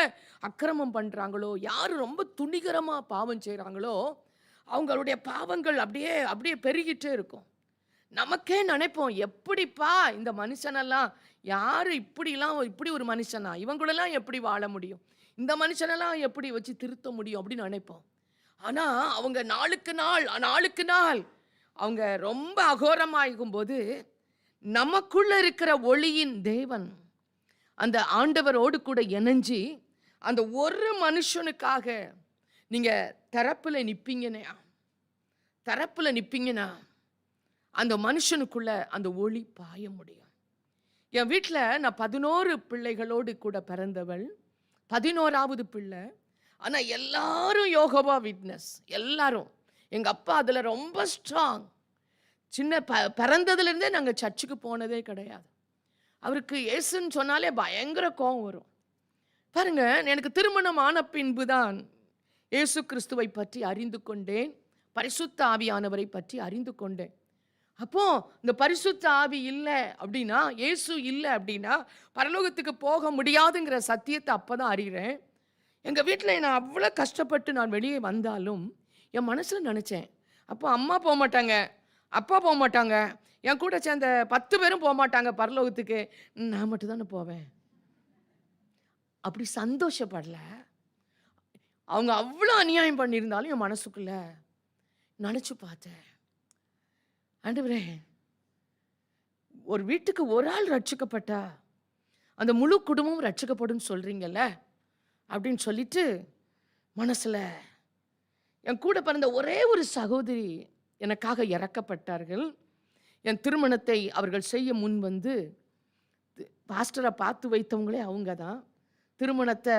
அக்கிரமம் பண்றாங்களோ, யாரு ரொம்ப துணிகரமா பாவம் செய்றாங்களோ, அவங்களுடைய பாவங்கள் அப்படியே பெருகிட்டே இருக்கும். நமக்கே நினைப்போம், எப்படிப்பா இந்த மனுஷனெல்லாம், யாரு இப்படி ஒரு மனுஷனா, இவங்களெல்லாம் எப்படி வாழ முடியும், இந்த மனுஷனெல்லாம் எப்படி வச்சு திருத்த முடியும் அப்படின்னு நினைப்போம். ஆனா அவங்க நாளுக்கு நாள் அவங்க ரொம்ப அகோரமாகும் போது, நமக்குள்ள இருக்கிற ஒளியின் தேவன் அந்த ஆண்டவரோடு கூட இணைஞ்சி அந்த ஒரு மனுஷனுக்காக நீங்க தரப்புல நிப்பீங்கனே, தரப்புல நிப்பீங்கன்னா அந்த மனுஷனுக்குள்ள அந்த ஒளி பாய முடியும். என் வீட்டில் நான் 11 பிள்ளைகளோடு கூட பிறந்தவள், 11வது பிள்ளை. ஆனால் எல்லாரும் யோகோவா விட்னஸ், எல்லாரும். எங்கள் அப்பா அதில் ரொம்ப ஸ்ட்ராங். சின்ன பிறந்ததுலேருந்தே நாங்கள் சர்ச்சுக்கு போனதே கிடையாது. அவருக்கு இயேசுன்னு சொன்னாலே பயங்கர கோபம் வரும். பாருங்க, எனக்கு திருமணம் ஆன பின்பு தான் இயேசு கிறிஸ்துவை பற்றி அறிந்து கொண்டேன், பரிசுத்த ஆவியானவரை பற்றி அறிந்து கொண்டேன். அப்போ இந்த பரிசுத்த ஆவி இல்லை அப்படின்னா, இயேசு இல்லை அப்படின்னா பரலோகத்துக்கு போக முடியாதுங்கிற சத்தியத்தை அப்போதான் அறிகிறேன். எங்கள் வீட்டில் நான் அவ்வளோ கஷ்டப்பட்டு நான் வெளியே வந்தாலும் என் மனசில் நினச்சேன், அப்போ அம்மா போக மாட்டாங்க, அப்பா போக மாட்டாங்க, என் கூட சேர்ந்த 10 பேரும் போக மாட்டாங்க பரலோகத்துக்கு, நான் மட்டும் தானே போவேன். அப்படி சந்தோஷப்படல. அவங்க அவ்வளோ அநியாயம் பண்ணியிருந்தாலும் என் மனசுக்குள்ள நினச்சி பார்த்தேன், ஆண்டவரே, ஒரு வீட்டுக்கு ஒரு ஆள் ரட்சிக்கப்பட்டா அந்த முழு குடும்பமும் ரட்சிக்கப்படும் சொல்றீங்கல்ல அப்படின்னு சொல்லிட்டு மனசுல என் கூட பிறந்த ஒரே ஒரு சகோதரி எனக்காக இறக்கப்பட்டார்கள். என் திருமணத்தை அவர்கள் செய்ய முன் வந்து பாஸ்டரை பார்த்து வைத்தவங்களே அவங்க தான். திருமணத்தை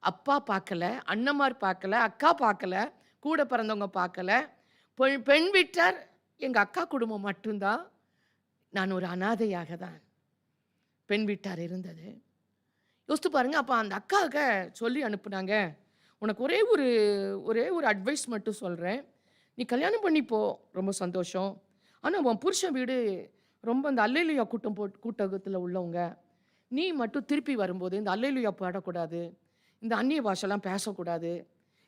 அப்பா பார்க்கல, அண்ணமார் பார்க்கல, அக்கா பார்க்கல, கூட பிறந்தவங்க பார்க்கல. பெண் வீட்டார் எங்கள் அக்கா குடும்பம் மட்டும்தான். நான் ஒரு அனாதையாக தான் பெண் வீட்டார் இருந்தது. யோசித்து பாருங்க. அப்போ அந்த அக்காவுக்கு சொல்லி அனுப்புனாங்க, உனக்கு ஒரே ஒரு அட்வைஸ் மட்டும் சொல்கிறேன், நீ கல்யாணம் பண்ணிப்போ, ரொம்ப சந்தோஷம். ஆனால் உன் புருஷன் வீடு ரொம்ப இந்த அல்லேலூயா கூட்டத்தில் உள்ளவங்க, நீ மட்டும் திருப்பி வரும்போது இந்த அல்லேலூயா பாடக்கூடாது, இந்த அந்நிய பாஷெல்லாம் பேசக்கூடாது,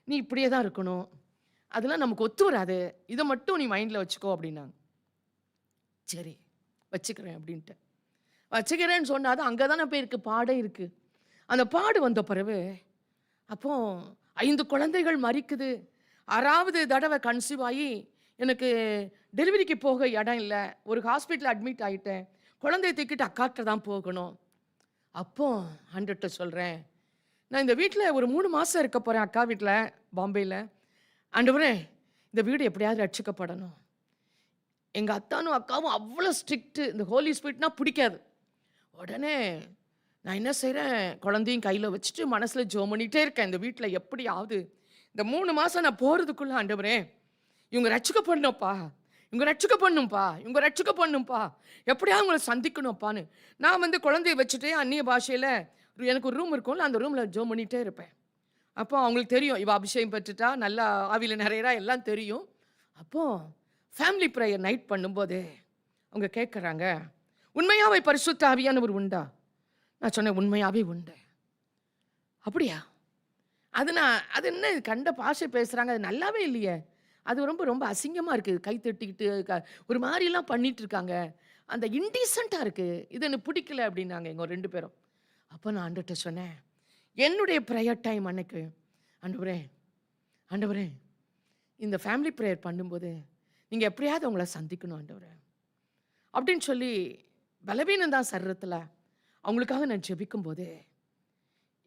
நீ இப்படியே தான் இருக்கணும், அதெல்லாம் நமக்கு ஒத்து வராது, இதை மட்டும் நீ மைண்டில் வச்சுக்கோ அப்படின்னாங்க. சரி வச்சுக்கிறேன் அப்படின்ட்டு வச்சுக்கிறேன்னு சொன்னாதான் அங்கே தானே போயிருக்கு, பாடே இருக்குது. அந்த பாடு வந்த பிறகு அப்போ 5 குழந்தைகள் மறிக்குது. 6வது தடவை கன்சீவ் ஆகி எனக்கு டெலிவரிக்கு போக இடம் இல்லை, ஒரு ஹாஸ்பிட்டல் அட்மிட் ஆகிட்டேன், குழந்தைய தூக்கிட்டு அக்காட்ட தான் போகணும். அப்போ ஆண்டவர்ட்ட சொல்கிறேன், நான் இந்த வீட்டில் ஒரு 3 மாதம் இருக்க போகிறேன், அக்கா வீட்டில் பாம்பேயில். ஆண்டவரே, இந்த வீடு எப்படியாவது ரட்சிக்கப்படணும். எங்கள் அத்தானும் அக்காவும் அவ்வளோ ஸ்ட்ரிக்ட்டு, இந்த ஹோலி ஸ்பிரிட்னா பிடிக்காது. உடனே நான் என்ன செய்கிறேன், குழந்தையும் கையில் வச்சுட்டு மனசில் ஜெபம் பண்ணிகிட்டே இருக்கேன், இந்த வீட்டில் எப்படியாவது இந்த 3 மாதம் நான் போகிறதுக்குள்ளே ஆண்டவரே இவங்க ரட்சிக்கப்படணும்ப்பா, இவங்க ரட்சிக்கப்படணும்ப்பா, எப்படியாவது உங்களை சந்திக்கணும்ப்பான்னு நான் வந்து குழந்தைய வச்சுட்டு அந்நிய பாஷையில் எனக்கு ஒரு ரூம் இருக்கும்ல, அந்த ரூமில் ஜெபம் பண்ணிகிட்டே இருப்பேன். அப்போ அவங்களுக்கு தெரியும், இவ அபிஷேகம் பெற்றுட்டா, நல்லா ஆவியில் நிறையா எல்லாம் தெரியும். அப்போது ஃபேமிலி ப்ரேயர் நைட் பண்ணும்போது அவங்க கேட்குறாங்க, உண்மையாவே பரிசுத்த ஆவியானவர் உண்டா? நான் சொன்னேன், உண்மையாகவே உண்டு. அப்படியா? அது என்ன கண்ட பாஷை பேசுகிறாங்க, அது நல்லாவே இல்லையே, அது ரொம்ப ரொம்ப அசிங்கமாக இருக்குது, கை தட்டிக்கிட்டு ஒரு மாதிரிலாம் பண்ணிட்டு இருக்காங்க, அந்த இன்டீசெண்டாக இருக்குது, இது எனக்கு பிடிக்கல அப்படின்னாங்க எங்கள் 2 பேரும். அப்போ நான் ஆண்டவர்ட்ட சொன்னேன், என்னுடைய ப்ரேயர் டைம் அன்னைக்கு, ஆண்டவரே இந்த ஃபேமிலி ப்ரேயர் பண்ணும்போது நீங்கள் எப்படியாவது அவங்கள சந்திக்கணும் ஆண்டவரே அப்படின்னு சொல்லி, பலவீனம் தான் சரீரத்தில், அவங்களுக்காக நான் ஜெபிக்கும் போது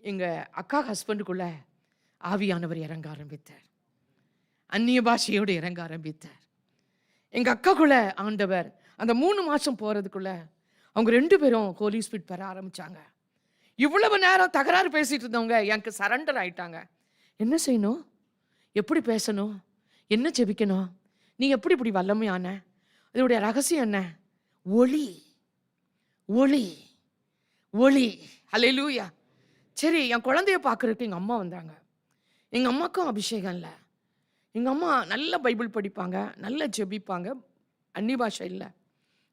எங்கள் அக்கா ஹஸ்பண்டுக்குள்ள ஆவியானவர் இறங்க ஆரம்பித்தார், அந்நிய பாஷையோடு இறங்க ஆரம்பித்தார். எங்கள் அக்காக்குள்ள ஆண்டவர் அந்த 3 மாதம் போகிறதுக்குள்ள அவங்க 2 பேரும் ஹோலி ஸ்பிரிட் பெற ஆரம்பித்தாங்க. இவ்வளவு நேரம் தகராறு பேசிகிட்டு இருந்தவங்க எனக்கு சரண்டர் ஆயிட்டாங்க. என்ன செய்யணும், எப்படி பேசணும், என்ன ஜெபிக்கணும், நீ எப்படி இப்படி வல்லமையான, இதோடைய ரகசியம் என்ன? ஒளி ஒளி ஒளி. ஹல்லேலூயா. சரி, என் குழந்தைய பார்க்குறதுக்கு எங்கள் அம்மா வந்தாங்க. எங்கள் அம்மாவுக்கும் அபிஷேகம் இல்லை. எங்கள் அம்மா நல்ல பைபிள் படிப்பாங்க, நல்ல ஜெபிப்பாங்க, அந்நிய பாஷை இல்லை.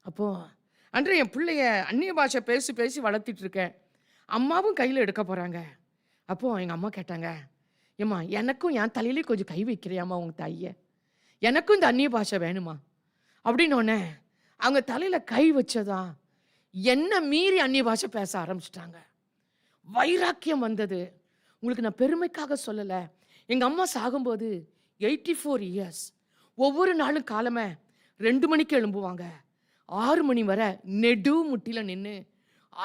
அப்போது அன்று என் பிள்ளைய அந்நிய பாஷை பேசி பேசி வளர்த்திட்டு இருக்கேன், அம்மாவும் கையில் எடுக்க போகிறாங்க. அப்போது எங்கள் அம்மா கேட்டாங்க, ஏம்மா எனக்கும் என் தலையிலேயும் கொஞ்சம் கை வைக்கிறியாம்மா உங்கள் தாயை, எனக்கும் இந்த அந்நிய பாஷை வேணுமா அப்படின்னோடனே அவங்க தலையில் கை வச்சதா என்ன மீறி அந்நிய பாஷை பேச ஆரம்பிச்சிட்டாங்க. வைராக்கியம் வந்தது. உங்களுக்கு நான் பெருமைக்காக சொல்லலை, எங்கள் அம்மா சாகும்போது 84 இயர்ஸ், ஒவ்வொரு நாளும் காலமே 2 மணிக்கு எழும்புவாங்க, 6 மணி வரை நெடு முட்டியில் நின்று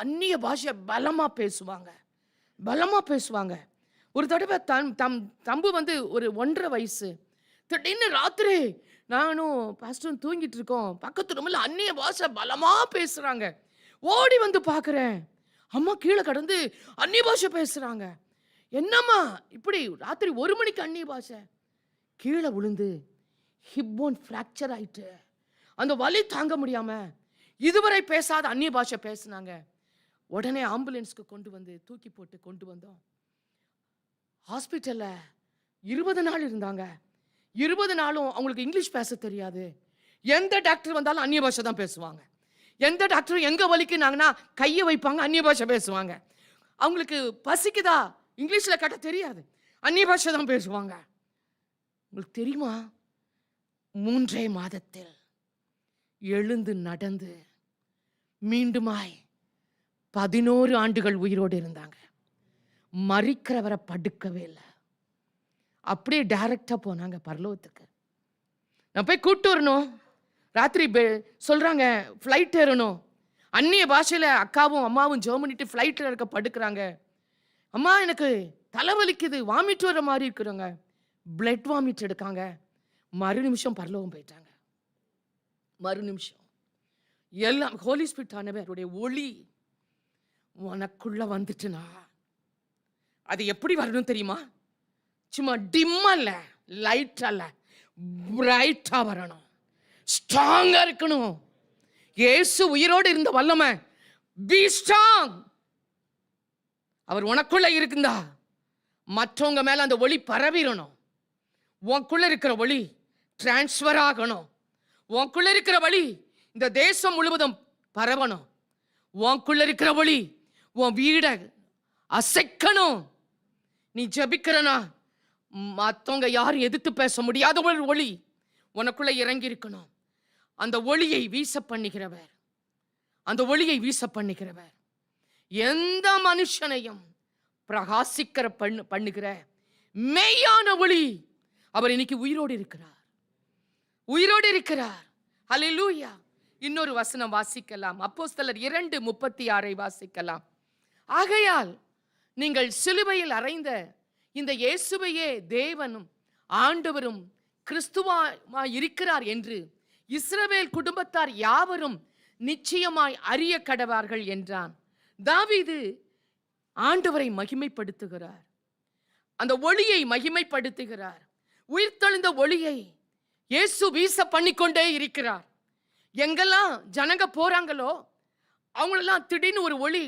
அந்நிய பாஷை பலமாக பேசுவாங்க. ஒரு தடவை தம்பு வந்து ஒரு 1.5 வயசு, திடீர்னு ராத்திரி நானும் பாஸ்டரும் தூங்கிட்டு இருக்கோம். பக்கத்து ரூம்ல அந்நிய பாஷை பலமா பேசுறாங்க. ஓடி வந்து பார்க்குறேன். அம்மா கீழே கடந்து அந்நிய பாஷை பேசுறாங்க. என்னம்மா இப்படி ராத்திரி 1 மணிக்கு அந்நிய பாஷை? கீழே விழுந்து ஹிப் போன் ஃப்ராக்சர் ஆயிட்டு அந்த வலி தாங்க முடியாம இதுவரை பேசாத அந்நிய பாஷை பேசினாங்க. உடனே ஆம்புலன்ஸ்க்கு கொண்டு வந்து தூக்கி போட்டு கொண்டு வந்தோம். ஹாஸ்பிட்டல்ல 20 நாள் இருந்தாங்க. 20 நாளும் அவங்களுக்கு இங்கிலீஷ் பேச தெரியாது. எந்த டாக்டர் வந்தாலும் அந்நிய பாஷை தான் பேசுவாங்க. எந்த டாக்டரும் எங்க வலிக்குனாங்கன்னா கையை வைப்பாங்க, அந்நிய பாஷை பேசுவாங்க. அவங்களுக்கு பசிக்குதா இங்கிலீஷ்ல கேட்ட தெரியாது, அந்நிய பாஷை தான் பேசுவாங்க. உங்களுக்கு தெரியுமா, 3 மாதத்தில் எழுந்து நடந்து மீண்டுமாய் 11 ஆண்டுகள் உயிரோடு இருந்தாங்க. மரிக்கிறவரை படுக்கவே இல்லை. அப்படியே டைரக்டா போனாங்க பரலோகத்துக்கு. நான் போய் கூட்டு வரணும். ராத்திரி சொல்றாங்க ஃப்ளைட் ஏறணும். அந்நிய பாஷையில அக்காவும் அம்மாவும் ஜெபம் பண்ணிட்டு ஃப்ளைட்ல இருக்க படுக்கிறாங்க. அம்மா எனக்கு தலைவலிக்குது, வாமிட் வர மாதிரி இருக்கிறாங்க. பிளட் வாமிட் எடுக்காங்க. மறு நிமிஷம் பரலோகம் போயிட்டாங்க. மறு நிமிஷம் எல்லாம் ஹோலி ஸ்பிரிட் ஆனவருடைய ஒளி உனக்குள்ள வந்துட்டுனா அது எப்படி வரணும் தெரியுமா? சும்மா டிம்மா இல்ல, லைட்டா இல்ல, பிரைட்டா வரணும். ஸ்ட்ராங்கா இருக்கணும். இயேசு உயிரோடு இருந்த வல்லமை. Be strong. அவர் உனக்குள்ள இருக்குந்தா மற்றவங்க மேல அந்த ஒளி பரவிடணும். உனக்குள்ள இருக்கிற ஒளி டிரான்ஸ்ஃபர் ஆகணும். உனக்குள்ள இருக்கிற ஒளி இந்த தேசம் முழுவதும் பரவணும். உனக்குள்ள இருக்கிற ஒளி உன் வீட அசைக்கணும். நீ ஜெபிக்கிறனா மற்றவங்க யாரும் எதிர்த்து பேச முடியாத ஒரு ஒளி உனக்குள்ள இறங்கி இருக்கணும். அந்த ஒளியை வீச பண்ணுகிறவர், அந்த ஒளியை வீச பண்ணுகிறவர் எந்த மனுஷனையும் பிரகாசிக்கிற பண்ணுகிற மெய்யான ஒளி. அவர் இன்னைக்கு உயிரோடு இருக்கிறார், உயிரோடு இருக்கிறார். ஹல்லேலூயா. இன்னொரு வசனம் வாசிக்கலாம். அப்போஸ்தலர் 2:36 வாசிக்கலாம். ஆகையால் நீங்கள் சிலுவையில் அறைந்த இந்த இயேசுவையே தேவனும் ஆண்டவரும் கிறிஸ்துவாய் இருக்கிறார் என்று இஸ்ரவேல் குடும்பத்தார் யாவரும் நிச்சயமாய் அறிய கடவார்கள் என்றான். தாவீது ஆண்டவரை மகிமைப்படுத்துகிறார், அந்த ஒளியை மகிமைப்படுத்துகிறார். உயிர்த்தெழுந்த ஒளியை இயேசு வீச பண்ணிக்கொண்டே இருக்கிறார். எங்கெல்லாம் ஜனங்க போறாங்களோ அவங்களெல்லாம் திடீர்னு ஒரு ஒளி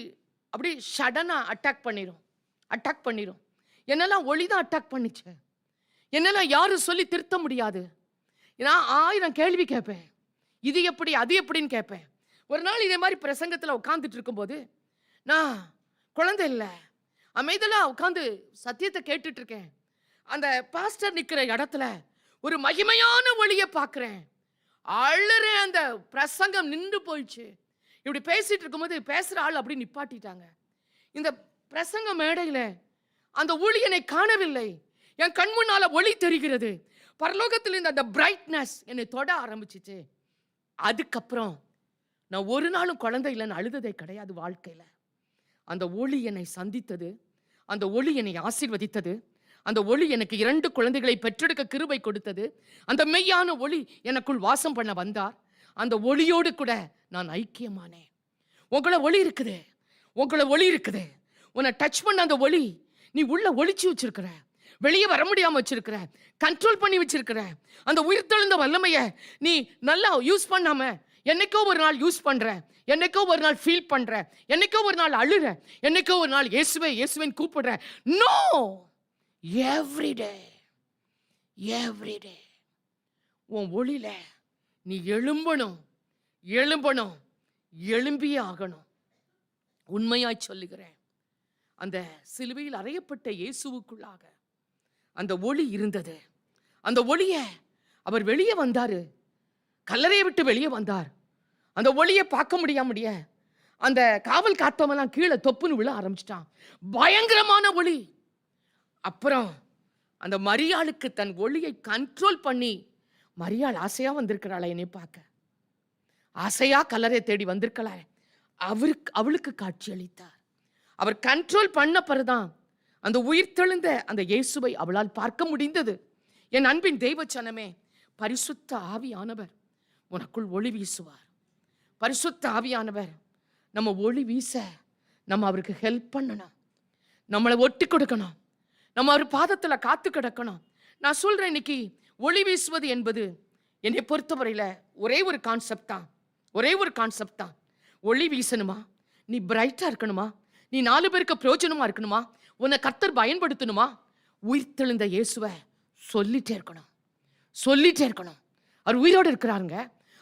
அப்படி சடனா அட்டாக் பண்ணிரும். என்னெல்லாம் ஒளி தான் அட்டாக் பண்ணிச்சு. என்னெல்லாம் யாரும் சொல்லி திருத்த முடியாது. நான் 1000 கேள்வி கேட்பேன். இது எப்படி அது எப்படின்னு கேட்பேன். ஒரு நாள் இதே மாதிரி பிரசங்கத்தில் உட்காந்துட்டு இருக்கும்போது நான் குழந்தை இல்லை, அமைதலாக உட்காந்து சத்தியத்தை கேட்டுட்டு இருக்கேன். அந்த பாஸ்டர் நிற்கிற இடத்துல ஒரு மகிமையான ஒளியை பார்க்குறேன். அழுறேன். அந்த பிரசங்கம் நின்று போயிடுச்சு. இப்படி பேசிட்டு இருக்கும்போது பேசுகிற ஆள் அப்படி நிப்பாட்டிட்டாங்க. இந்த பிரசங்க மேடையில் அந்த ஊழியனை காணவில்லை. என் கண் முன்னால ஒளி தெரிகிறது. பரலோகத்தில் இருந்த அந்த பிரைட்னஸ் என்னை தொட ஆரம்பிச்சிச்சு. அதுக்கப்புறம் நான் ஒரு நாளும் குழந்தை இல்லைன்னு அழுததே கிடையாது வாழ்க்கையில். அந்த ஒளி என்னை சந்தித்தது, அந்த ஒளி என்னை ஆசீர்வதித்தது, அந்த ஒளி எனக்கு 2 குழந்தைகளை பெற்றெடுக்க கிருபை கொடுத்தது. அந்த மெய்யான ஒளி எனக்குள் வாசம் பண்ண வந்தார். அந்த ஒளியோடு கூட நான் ஐக்கியமானேன். உங்களை ஒளி இருக்குது, உங்களை ஒளி இருக்குது. உன்னை டச் பண்ண அந்த ஒளி நீ உள்ள ஒளிச்சு வச்சிருக்கிற, வெளியே வர முடியாம வச்சிருக்கிற, கண்ட்ரோல் பண்ணி வச்சிருக்கிற அந்த உயிர்த்தெழுந்த வல்லமையை நீ நல்லா யூஸ் பண்ணாம என்னைக்கோ ஒரு நாள் யூஸ் பண்ற, என்னைக்கோ ஒரு நாள் ஃபீல் பண்ற, என்னைக்கோ ஒரு நாள் அழுற, என்னைக்கோ ஒரு நாள் இயேசுவே இயேசுவேன்னு கூப்பிடுற. நோ, எவ்ரிடே உன் ஒளியில நீ எழும்பணும், எழும்பியே ஆகணும். உண்மையாய் சொல்லுகிறேன், அந்த சிலுவையில் அறையப்பட்ட இயேசுவுக்குள்ளாக அந்த ஒளி இருந்தது. அந்த ஒளிய அவர் வெளியே வந்தாரு, கல்லறையை விட்டு வெளியே வந்தார். அந்த ஒளியை பார்க்க முடிய அந்த காவல் காத்தவெல்லாம் கீழே தொப்புன்னு விழ ஆரம்பிச்சிட்டான். பயங்கரமான ஒளி. அப்புறம் அந்த மரியாளுக்கு தன் ஒளியை கண்ட்ரோல் பண்ணி, மரியாள் ஆசையா வந்திருக்கிறாளே என்னை பார்க்க, ஆசையா கல்லறை தேடி வந்திருக்கலார். அவளுக்கு காட்சி அளித்தார். அவர் கண்ட்ரோல் பண்ண பிறகுதான் அந்த உயிர்த்தெழுந்த அந்த இயேசுவை அவளால் பார்க்க முடிந்தது. என் அன்பின் தெய்வச்சனமே, பரிசுத்த ஆவியானவர் உனக்குள் ஒளி வீசுவார். பரிசுத்த ஆவியானவர் நம்ம ஒளி வீச நம்ம அவருக்கு ஹெல்ப் பண்ணணும், நம்மளை ஒட்டி கொடுக்கணும், நம்ம அவர் பாதத்தில் காத்து கிடக்கணும். நான் சொல்றேன், இன்னைக்கு ஒளி வீசுவது என்பது என்னை பொறுத்தவரையில ஒரே ஒரு கான்செப்ட் தான், ஒரே ஒரு கான்செப்ட் தான். ஒளி வீசணுமா, நீ பிரைட்டா இருக்கணுமா, நீ 4 பேருக்கு பிரயோஜனமா இருக்கணுமா, உன்னை கர்த்தர் பயன்படுத்தணுமா, உயிர்த்தெழுந்த இயேசுவை சொல்லிட்டே இருக்கணும், சொல்லிட்டே இருக்கணும். அவர் உயிரோடு இருக்கிறாருங்க,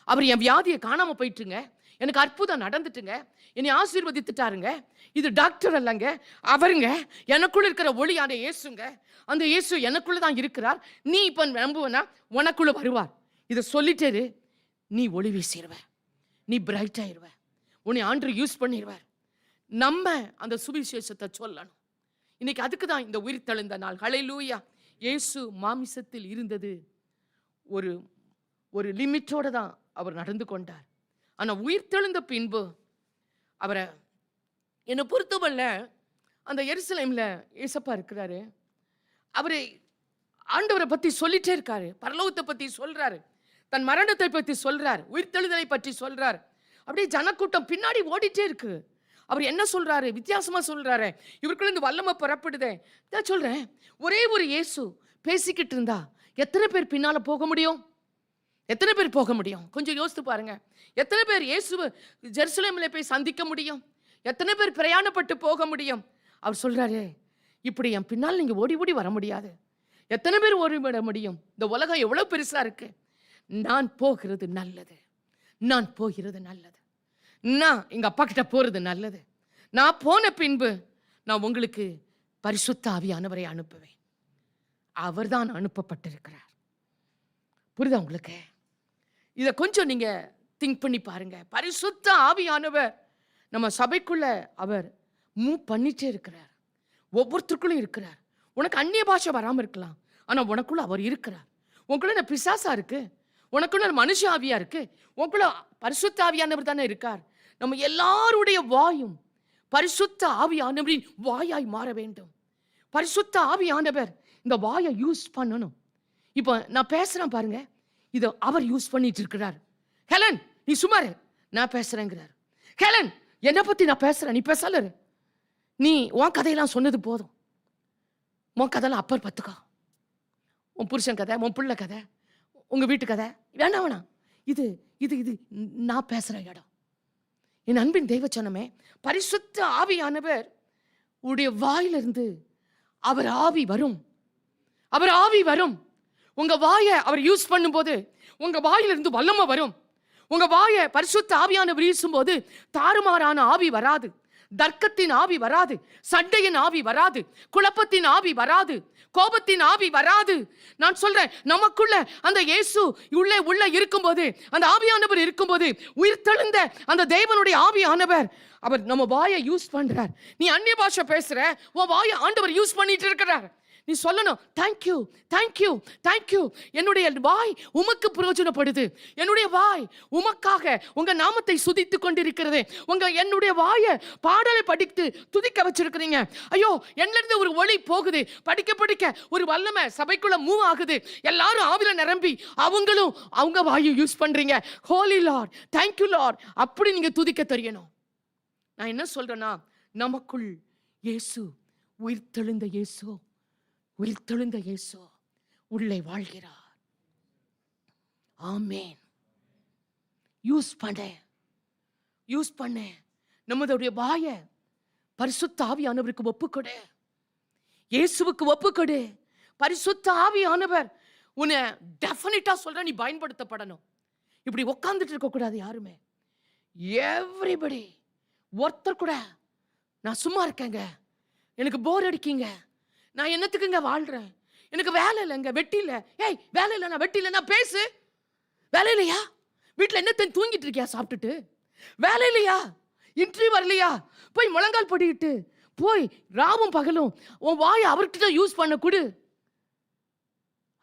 அவர் என் வியாதியை காணாம போயிட்டுங்க, எனக்கு அற்புதம் நடந்துட்டுங்க, என்னை ஆசீர்வதித்துட்டாருங்க, இது டாக்டர் அல்லங்க, அவருங்க எனக்குள்ள இருக்கிற ஒளியான இயேசுங்க, அந்த இயேசு எனக்குள்ள தான் இருக்கிறார், நீ இப்ப நம்புவனா உனக்குள்ள வருவார். இதை சொல்லிட்டே நீ ஒளி வீசிடுவ, நீ பிரைட் ஆயிருவ, உன்னை ஆண்டவர் யூஸ் பண்ணிடுவார். நம்ம அந்த சுவிசேஷத்தை சொல்லணும். இன்னைக்கு அதுக்கு தான் இந்த உயிர் தெழுந்த நாள். ஹல்லேலூயா. இயேசு மாமிசத்தில் இருந்தது ஒரு ஒரு லிமிட்டோட தான் அவர் நடந்து கொண்டார். ஆனா உயிர் தெழுந்த பின்பு அவரை என்னை பொறுத்தவல்ல அந்த எருசலேம்ல ஏசப்பா இருக்கிறாரு, அவரை ஆண்டவரை பத்தி சொல்லிட்டே இருக்காரு, பரலோகத்தை பத்தி சொல்றாரு, தன் மரணத்தை பற்றி சொல்றார், உயிர்த்தெழுதலை பற்றி சொல்றார். அப்படியே ஜனக்கூட்டம் பின்னாடி ஓடிட்டே இருக்கு. அவர் என்ன சொல்றாரு, வித்தியாசமா சொல்றாரு, இவருக்குள்ள இந்த வல்லமை புறப்படுதே. நான் சொல்றேன், ஒரே ஒரு இயேசு பேசிக்கிட்டு இருந்தா எத்தனை பேர் பின்னால போக முடியும், எத்தனை பேர் போக முடியும்? கொஞ்சம் யோசித்து பாருங்க. எத்தனை பேர் இயேசுவை ஜெருசலேமில் போய் சந்திக்க முடியும், எத்தனை பேர் பிரயாணப்பட்டு போக முடியும்? அவர் சொல்றாரு, இப்படி என் பின்னால் நீங்க ஓடி ஓடி வர முடியாது. எத்தனை பேர் ஓடி விட முடியும்? இந்த உலகம் எவ்வளவு பெருசா இருக்கு. நான் போகிறது நல்லது, நான் போகிறது நல்லது, நான் எங்க அப்பா கிட்ட போறது நல்லது. நான் போன பின்பு நான் உங்களுக்கு பரிசுத்த ஆவியானவரை அனுப்புவேன். அவர் தான் அனுப்பப்பட்டிருக்கிறார். புரியுதா உங்களுக்கு? இதை கொஞ்சம் நீங்க திங்க் பண்ணி பாருங்க. பரிசுத்த ஆவியானவர் நம்ம சபைக்குள்ள அவர் மூவ் பண்ணிட்டே இருக்கிறார், ஒவ்வொருத்தருக்குள்ளும் இருக்கிறார். உனக்கு அந்நிய பாஷை வராம இருக்கலாம், ஆனா உனக்குள்ள அவர் இருக்கிறார். உனக்குள்ள பிசாசா இருக்கு, உனக்குள்ள மனுஷ ஆவியா இருக்கு, உனக்குள்ள பரிசுத்த ஆவியானவர் தானே இருக்கார். நம்ம எல்லாருடைய வாயும் பரிசுத்த ஆவியானவரின் வாயாய் மாற வேண்டும். பரிசுத்த ஆவியானவர் இந்த வாயை யூஸ் பண்ணணும். இப்போ நான் பேசுறேன் பாருங்க, இதை அவர் யூஸ் பண்ணிட்டு இருக்கிறார். ஹெலன் நீ சுமாரு, நான் பேசுறேங்கிறார். ஹெலன் என்னை பத்தி நான் பேசுறேன், நீ பேசல, நீ உன் கதையெல்லாம் சொன்னது போதும், உன் கதையெல்லாம் அப்பர் பத்துக்கா, உன் புருஷன் கதை, உன் பிள்ளை கதை, உங்க வீட்டு கதை வேணாம் வேணாம், இது இது இது நான் பேசுற இடம். என் அன்பின் தெய்வ சொன்னமே, பரிசுத்த ஆவியானவர் உடைய வாயிலிருந்து அவர் ஆவி வரும், அவர் ஆவி வரும். உங்க வாயை அவர் யூஸ் பண்ணும்போது உங்க வாயிலிருந்து வல்லமை வரும். உங்க வாயை பரிசுத்த ஆவியானவர் வீசும்போது தாறுமாறான ஆவி வராது, தர்க்கத்தின் ஆவி வராது, சண்டையின் ஆவி வராது, குழப்பத்தின் ஆவி வராது, கோபத்தின் ஆவி வராது. நான் சொல்றேன், நமக்குள்ள அந்த இயேசு உள்ள இருக்கும்போது, அந்த ஆவியானவர் இருக்கும்போது, உயிர்த்தெழுந்த அந்த தேவனுடைய ஆவியானவர் அவர் நம்ம வாயை யூஸ் பண்றார். நீ அந்நிய பாஷை பேசுற, உன் வாயை ஆண்டவர் யூஸ் பண்ணிட்டு இருக்கிறார். நீ சொல்லணும், தேங்க்யூ தேங்க்யூ தேங்க்யூ, என்னுடைய வாய் உமக்கு பிரயோஜனப்படுது, என்னுடைய வாய் உமக்காக உங்க நாமத்தை சுதித்து கொண்டிருக்கிறது, என்னுடைய வாயை பாடலை படித்து துதிக்க வச்சிருக்கிறீங்க. ஐயோ என்னல இருந்து ஒரு ஒளி போகுது, படிக்க படிக்க ஒரு வல்லமை சபைக்குள்ள மூவ் ஆகுது, எல்லாரும் ஆவில நிரம்பி அவங்களும் அவங்க வாயை யூஸ் பண்றீங்க. ஹோலி லார்ட், தேங்க்யூ லார்ட், அப்படி நீங்க துதிக்க தெரியணும். நான் என்ன சொல்றேன்னா, நமக்குள் இயேசு, உயிர்த்தெழுந்த இயேசு, உயிர்த்தெழுந்த இயேசு உள்ளே வாழ்கிறார். ஆமென். யூஸ் பண்ண நம்மளுடைய வாயை பரிசுத்த ஆவியானவருக்கு ஒப்புக்கொடு, இயேசுவுக்கு ஒப்புக்கொடு. பரிசுத்த ஆவியானவர் உன்னை டெஃபினட்டா சொல்ற, நீ பயன்படுத்தப்படணும். இப்படி உட்கார்ந்துட்டு இருக்க கூடாது யாருமே. எவ்ரிபடி, ஒருத்தர் கூட நான் சும்மா இருக்கேங்க, எனக்கு போர் அடிக்கீங்க, நான் என்னத்துக்குங்க வாழ்றேன், எனக்கு வேலை இல்லைங்க, வெட்டி இல்லை, ஏய் வேலை இல்லை, நான் வெட்டி இல்லை, நான் பேசு. வேலை இல்லையா? வீட்டில் என்ன தூங்கிட்டு இருக்கியா சாப்பிட்டுட்டு? வேலை இல்லையா? இன்டர்வியூ வரலையா? போய் முழங்கால் படிக்கிட்டு போய் ராவும் பகலும் உன் வாயை அவர்கிட்ட யூஸ் பண்ண கொடு.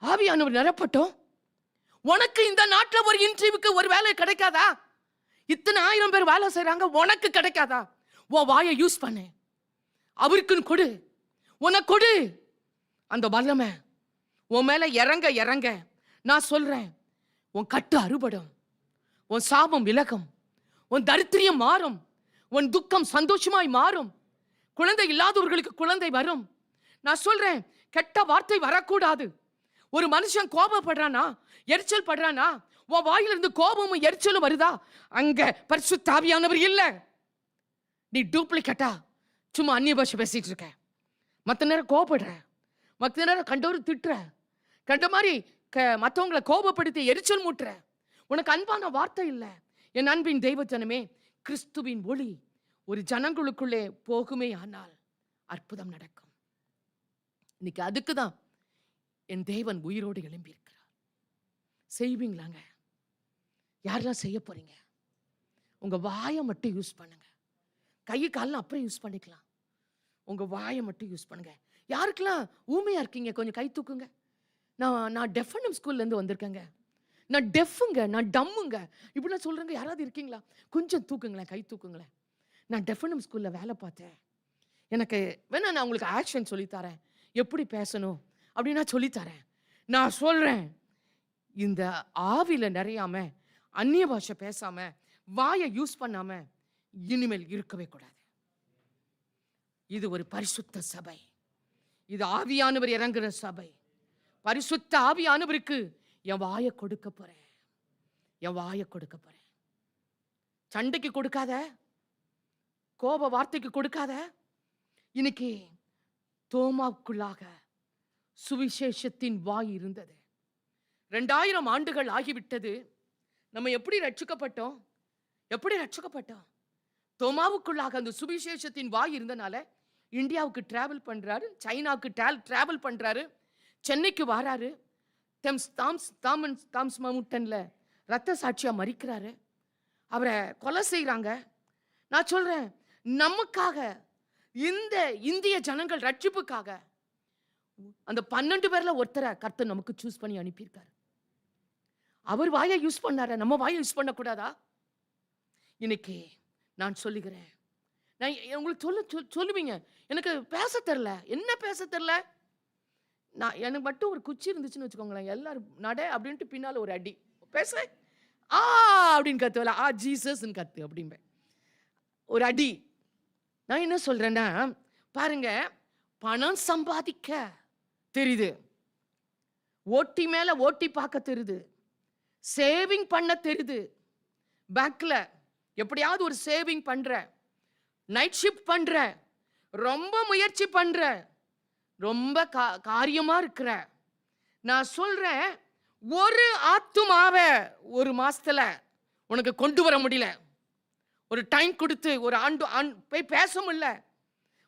ஆவியானவர் நிரப்பட்டும். உனக்கு இந்த நாட்டில் ஒரு இன்டர்வியூக்கு ஒரு வேலை கிடைக்காதா? இத்தனை 1000 பேர் வேலை செய்யறாங்க, உனக்கு கிடைக்காதா? உன் வாயை யூஸ் பண்ணு, அவருக்குன்னு கொடு, உனக்கு கொடு. அந்த வல்லமை உன் மேல இறங்க இறங்க நான் சொல்றேன், உன் கட்டு அறுபடும், உன் சாபம் விலகும், உன் தரித்திரியம் மாறும், உன் துக்கம் சந்தோஷமாய் மாறும், குழந்தை இல்லாதவர்களுக்கு குழந்தை வரும். நான் சொல்றேன், கெட்ட வார்த்தை வரக்கூடாது. ஒரு மனுஷன் கோபப்படுறானா, எரிச்சல் படுறானா, உன் வாயிலிருந்து கோபமும் எரிச்சலும் வருதா, அங்க பரிசுத்த ஆவியானவர் இல்ல. நீ டூப்ளிகேட்டா சும்மா அந்நிய பாஷை பேசிட்டு இருக்க. மற்ற நேரம் கோபப்படுற, மற்ற நேரம் கண்டோரு திட்டுற, கண்ட மாதிரி மற்றவங்களை கோபப்படுத்தி எரிச்சல் மூட்டுற. உனக்கு அன்பான வார்த்தை இல்லை. என் அன்பின் தெய்வஜனமே, கிறிஸ்துவின் ஒளி ஒரு ஜனங்களுக்குள்ளே போகுமே ஆனால் அற்புதம் நடக்கும். இன்னைக்கு அதுக்கு தான் என் தேவன் உயிரோடு எழும்பியிருக்கிறார். செய்வீங்களாங்க? யாரெல்லாம் செய்ய போறீங்க? உங்க வாயை மட்டும் யூஸ் பண்ணுங்க. கை காலம் அப்புறம் யூஸ் பண்ணிக்கலாம். உங்க வாயை மட்டும் யூஸ் பண்ணுங்க. யாருக்கெல்லாம் ஊமையா இருக்கீங்க கொஞ்சம் கை தூக்குங்க. நான் டெஃபனம் ஸ்கூல்ல இருந்து வந்திருக்கேங்க. நான் டெஃபுங்க, நான் டம்முங்க இப்படிலாம் சொல்றேங்க. யாராவது இருக்கீங்களா? கொஞ்சம் தூக்குங்களேன், கை தூக்குங்களேன். நான் டெஃபனம் ஸ்கூல்ல வேலை பார்த்தேன். எனக்கு வேணா நான் உங்களுக்கு ஆக்ஷன் சொல்லித்தரேன், எப்படி பேசணும் அப்படின்னு நான் சொல்லித்தரேன். நான் சொல்றேன், இந்த ஆவில நிறையாம, அந்நிய பாஷை பேசாம, வாயை யூஸ் பண்ணாம இனிமேல் இருக்கவே கூடாது. இது ஒரு பரிசுத்த சபை. இது ஆவியானவர் இறங்குற சபை. பரிசுத்த ஆவியானவருக்கு என் வாயை கொடுக்க போறேன், என் வாயை கொடுக்க போறேன். சண்டைக்கு கொடுக்காத, கோப வார்த்தைக்கு கொடுக்காத. இன்னைக்கு தோமாவுக்குள்ளாக சுவிசேஷத்தின் வாய் இருந்தது. 2000 ஆண்டுகள் ஆகிவிட்டது. நம்ம எப்படி ரட்சிக்கப்பட்டோம்? எப்படி ரட்சிக்கப்பட்டோம்? தோமாவுக்குள்ளாக அந்த சுவிசேஷத்தின் வாய் இருந்தனால இந்தியாவுக்கு டிராவல் பண்றாரு, சைனாவுக்கு டிராவல் பண்றாரு, சென்னைக்கு வராரு, தாம்ஸ் மவுண்டன்ல ரத்த சாட்சியா மரிக்கிறாரு, அவரை கொலை செய்யறாங்க. நான் சொல்றேன், நமக்காக, இந்த இந்திய ஜனங்கள் ரட்சிப்புக்காக அந்த 12 பேர்ல ஒருத்தரை கர்த்தர் நமக்கு சூஸ் பண்ணி அனுப்பியிருக்காரு. அவர் வாயை யூஸ் பண்ணார, நம்ம வாயை யூஸ் பண்ணக்கூடாதா? இன்னைக்கு நான் சொல்லுகிறேன், நான் உங்களுக்கு சொல்லுவீங்க, எனக்கு பேச தெரியல. என்ன பேச தெரியல? எனக்கு மட்டும் ஒரு குச்சி இருந்துச்சுன்னு வச்சுக்கோங்களேன், எல்லாரும் நட அப்படின்ட்டு பின்னால ஒரு அடி, பேச அப்படின்னு கத்துவல, ஜீசஸ்ன்னு கத்து அப்படின்பேன், ஒரு அடி. நான் என்ன சொல்றேன்னா, பாருங்க, பணம் சம்பாதிக்க தெரியுது, ஓட்டி மேல ஓட்டி பார்க்க தெரியுது, சேவிங் பண்ண தெரியுது, பேங்க்ல எப்படியாவது ஒரு சேவிங் பண்ற, நைட் ஷிஃப்ட் பண்ற, ரொம்ப முயற்சி பண்ற, ரொம்ப காரியமா இருக்கிற. நான் சொல்றேன், ஒரு ஆத்துமாவை ஒரு மாசத்துல உனக்கு கொண்டு வர முடியல. ஒரு டைம் கொடுத்து ஒரு ஆண்டு போய் பேச முடியல.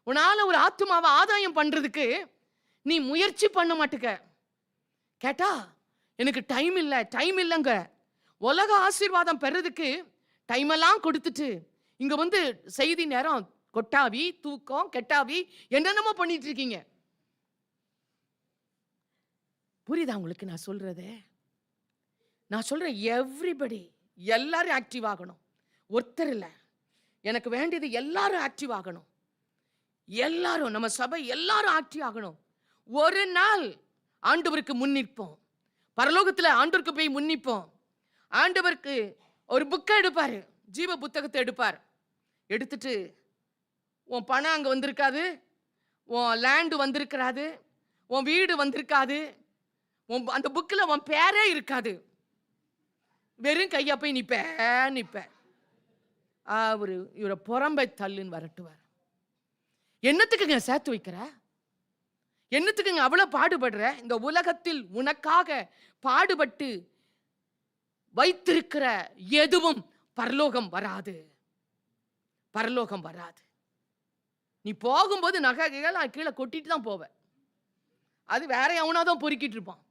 உன்னால ஒரு ஆத்துமாவை ஆதாயம் பண்றதுக்கு நீ முயற்சி பண்ண மாட்டுக்க. கேட்டா எனக்கு டைம் இல்லை, டைம் இல்லைங்க. உலக ஆசீர்வாதம் பெறதுக்கு டைம் எல்லாம் கொடுத்துட்டு இங்க வந்து செய்தி நேரம் கொட்டாவி, தூக்கம் கெட்டாவி, என்னென்னமோ பண்ணிட்டு இருக்கீங்க. புரியுதா உங்களுக்கு நான் சொல்றது? நான் சொல்றேன், எவ்ரிபடி, எல்லாரும் ஆக்டிவ் ஆகணும். ஒருத்தர் இல்லை, எனக்கு வேண்டியது எல்லாரும் ஆக்டிவ் ஆகணும். எல்லாரும், நம்ம சபை எல்லாரும் ஆக்டிவ் ஆகணும். ஒரு நாள் ஆண்டவருக்கு முன்னிப்போம், பரலோகத்துல ஆண்டவருக்கு போய் முன்னிப்போம். ஆண்டவருக்கு ஒரு புக்கை எடுப்பாரு, ஜீவ புத்தகத்தை எடுப்பார். எடுத்துட்டு, உன் பணம் அங்க வந்திருக்காது, உன் லேண்டு வந்திருக்காது, உன் வீடு வந்திருக்காது, அந்த புக்கில் உன் பேரே இருக்காது, வெறும் கையா போய் நிப்ப. அவரு இவரை புறம்பை தள்ளுன்னு வரட்டுவார். என்னத்துக்குங்க சேர்த்து வைக்கிற? என்னத்துக்குங்க அவ்வளவு பாடுபடுற? இந்த உலகத்தில் உனக்காக பாடுபட்டு வைத்திருக்கிற எதுவும் பரலோகம் வராது, பரலோகம் வராது. நீ போகும்போது நகைகள் கீழே கொட்டிட்டு தான் போவ, அது வேற எவனாதான் பொறுக்கிட்டு இருப்பான்.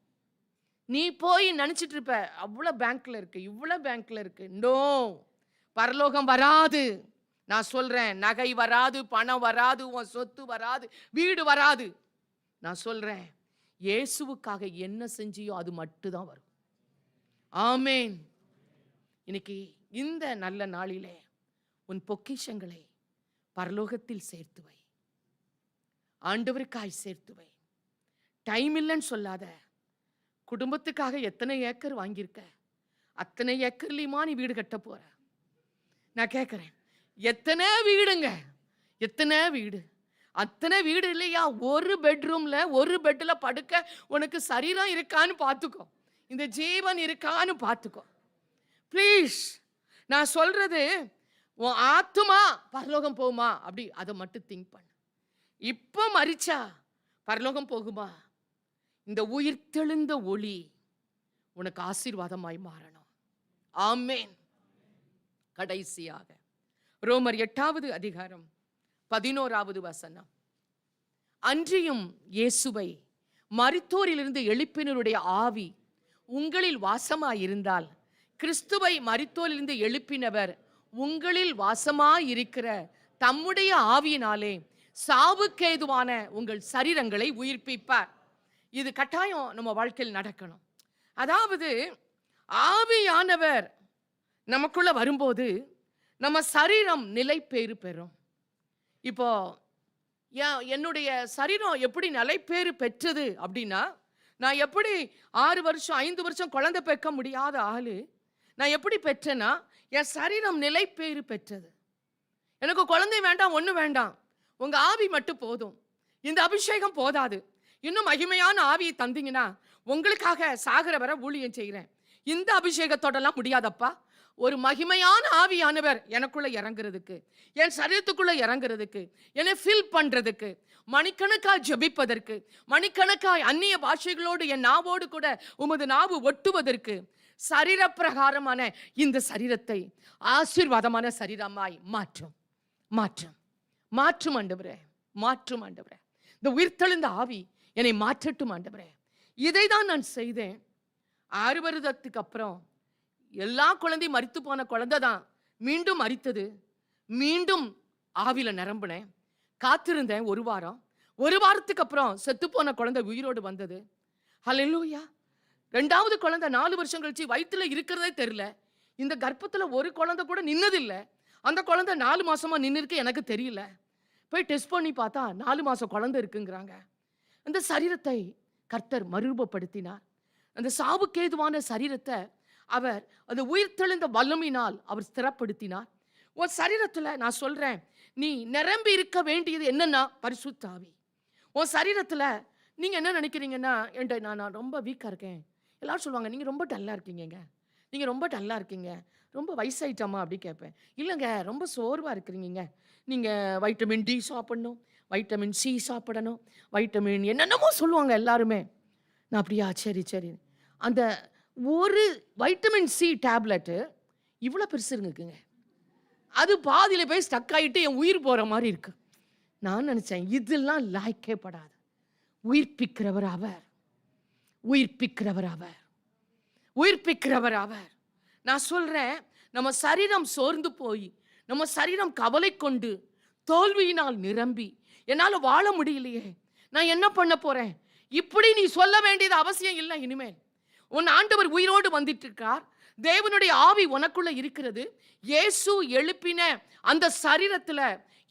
நீ போய் நினைச்சிட்டு இருப்ப, அவ்வளவு பேங்க்ல இருக்கு, இவ்வளவு பேங்க்ல இருக்கு. நோ, பரலோகம் வராது. நான் சொல்றேன், நகை வராது, பணம் வராது, உன் சொத்து வராது, வீடு வராது. நான் சொல்றேன், இயேசுவுக்காக என்ன செஞ்சியோ அது மட்டும் தான் வரும். ஆமேன். இன்னைக்கு இந்த நல்ல நாளிலே உன் பொக்கிஷங்களை பரலோகத்தில் சேர்த்து வை, ஆண்டவருக்காய் சேர்த்து வை. டைம் இல்லைன்னு சொல்லாத. குடும்பத்துக்காக எத்தனை ஏக்கர் வாங்கியிருக்க, அத்தனை ஏக்கர்லையுமா நீ வீடு கட்ட போற? நான் கேட்கிறேன், எத்தனை வீடுங்க, எத்தனை வீடு? அத்தனை வீடு இல்லையா? ஒரு பெட்ரூம்ல ஒரு பெட்ல படுக்க உனக்கு சரீரம் இருக்கான்னு பார்த்துக்கோ, இந்த ஜீவன் இருக்கான்னு பார்த்துக்கோ ப்ளீஸ். நான் சொல்றது, உன் ஆத்துமா பரலோகம் போகுமா அப்படி அதை மட்டும் திங்க் பண்ணு. இப்போ மரிச்சா பரலோகம் போகுமா? இந்த உயிர்த்தெழுந்த ஒளி உனக்கு ஆசீர்வாதமாய் மாறணும். ஆமென். கடைசியாக ரோமர் 8வது அதிகாரம் 11வது வசனம். அன்றியும் இயேசுவை மரித்தோரிலிருந்து எழுப்பினருடைய ஆவி உங்களில் வாசமாயிருந்தால், கிறிஸ்துவை மரித்தோரிலிருந்து எழுப்பினவர் உங்களில் வாசமாயிருக்கிற தம்முடைய ஆவியினாலே சாவுக்கேதுவான உங்கள் சரீரங்களை உயிர்ப்பிப்பார். இது கட்டாயம் நம்ம வாழ்க்கையில் நடக்கணும். அதாவது ஆவியானவர் நமக்குள்ள வரும்போது நம்ம சரீரம் நிலை பேறு பெறும். இப்போ என்னுடைய சரீரம் எப்படி நிலை பேறு பெற்றது அப்படின்னா, நான் எப்படி 6 வருஷம் 5 வருஷம் குழந்தை பெக்க முடியாத ஆளு நான் எப்படி பெற்றேன்னா, என் சரீரம் நிலை பேறு பெற்றது. எனக்கு குழந்தை வேண்டாம், ஒண்ணு வேண்டாம், உங்க ஆவி மட்டும் போதும். இந்த அபிஷேகம் போதாது, இன்னும் மகிமையான ஆவியை தந்தீங்கன்னா உங்களுக்காக சாகர வர ஊழியம் செய்கிறேன். இந்த அபிஷேகத்தோடலாம் முடியாதப்பா, ஒரு மகிமையான ஆவியானவர் எனக்குள்ள இறங்குறதுக்கு, என் சரீரத்துக்குள்ள இறங்குறதுக்கு, என்னை ஃபில் பண்றதுக்கு, மணிக்கணக்காய் ஜெபிப்பதற்கு, மணிக்கணக்காய் அந்நிய பாஷைகளோடு என் நாவோடு கூட உமது நாவு ஒட்டுவதற்கு, சரீர பிரகாரமான இந்த சரீரத்தை ஆசீர்வாதமான சரீரமாய் மாற்றும் மாற்றும் மாற்றும் ஆண்டவரே, மாற்றும் ஆண்டவரே. இந்த உயிர்த்தெழுந்த ஆவி என்னை மாற்றட்டும் ஆண்டவரே. இதை தான் நான் செய்தேன். 6 வருடத்துக்கு அப்புறம் எல்லா குழந்தையும் மரித்து போன குழந்தை தான் மீண்டும் மரித்தது. மீண்டும் ஆவில நிரம்பினேன், காத்திருந்தேன் 1 வாரம். 1 வாரத்துக்கு அப்புறம் செத்து போன குழந்தை உயிரோடு வந்தது. ஹல்லேலூயா. 2வது குழந்தை 4 வருஷம் கழிச்சு வயிற்றுல இருக்கிறதே தெரியல. இந்த கர்ப்பத்துல ஒரு குழந்தை கூட நின்னதில்லை. அந்த குழந்தை 4 மாசமா நின்று இருக்கு, எனக்கு தெரியல. போய் டெஸ்ட் பண்ணி பார்த்தா 4 மாசம் குழந்தை இருக்குங்கிறாங்க. அந்த சரீரத்தை கர்த்தர் மறுரூபப்படுத்தினார். அந்த சாவுக்கேதுவான சரீரத்தை அவர் அந்த உயிர்த்தெழுந்த வல்லமையினால் அவர் ஸ்திரப்படுத்தினார். உன் சரீரத்துல நான் சொல்றேன், நீ நிரம்பி இருக்க வேண்டியது என்னன்னா பரிசுத்த ஆவி. உன் சரீரத்துல நீங்க என்ன நினைக்கிறீங்கன்னா, நான் ரொம்ப வீக்கா இருக்கேன். எல்லாரும் சொல்லுவாங்க, நீங்க ரொம்ப டல்லா இருக்கீங்க, நீங்க ரொம்ப டல்லா இருக்கீங்க, ரொம்ப வயசாயிட்டாமா அப்படி கேட்பேன். இல்லைங்க, ரொம்ப சோர்வா இருக்கிறீங்க, நீங்க வைட்டமின் டி சாப்பிடணும், வைட்டமின் சி சாப்பிடணும், வைட்டமின் என்னென்னமோ சொல்லுவாங்க எல்லாருமே. நான் அப்படியா, சரி சரி. அந்த ஒரு வைட்டமின் சி டேப்லெட்டு இவ்வளோ பெருசு இருக்குங்க, அது பாதியில் போய் ஸ்டக் ஆகிட்டு என் உயிர் போகிற மாதிரி இருக்கு. நான் நினச்சேன், இதெல்லாம் லாய்க்கே படாது. உயிர்ப்பிக்கிறவர் அவர், உயிர்ப்பிக்கிறவர் அவர், உயிர்ப்பிக்கிறவர் அவர். நான் சொல்றேன், நம்ம சரீரம் சோர்ந்து போய், நம்ம சரீரம் கவலை கொண்டு தோல்வியினால் நிரம்பி என்னால வாழ முடியலையே, நான் என்ன பண்ண போறேன், இப்படி நீ சொல்ல வேண்டியது அவசியம் இல்லை. இனிமேல் உன் ஆண்டவர் உயிரோடு வந்துட்டு இருக்கார். தேவனுடைய ஆவி உனக்குள்ள இருக்கிறது. இயேசு எழுப்பின அந்த சரீரத்துல,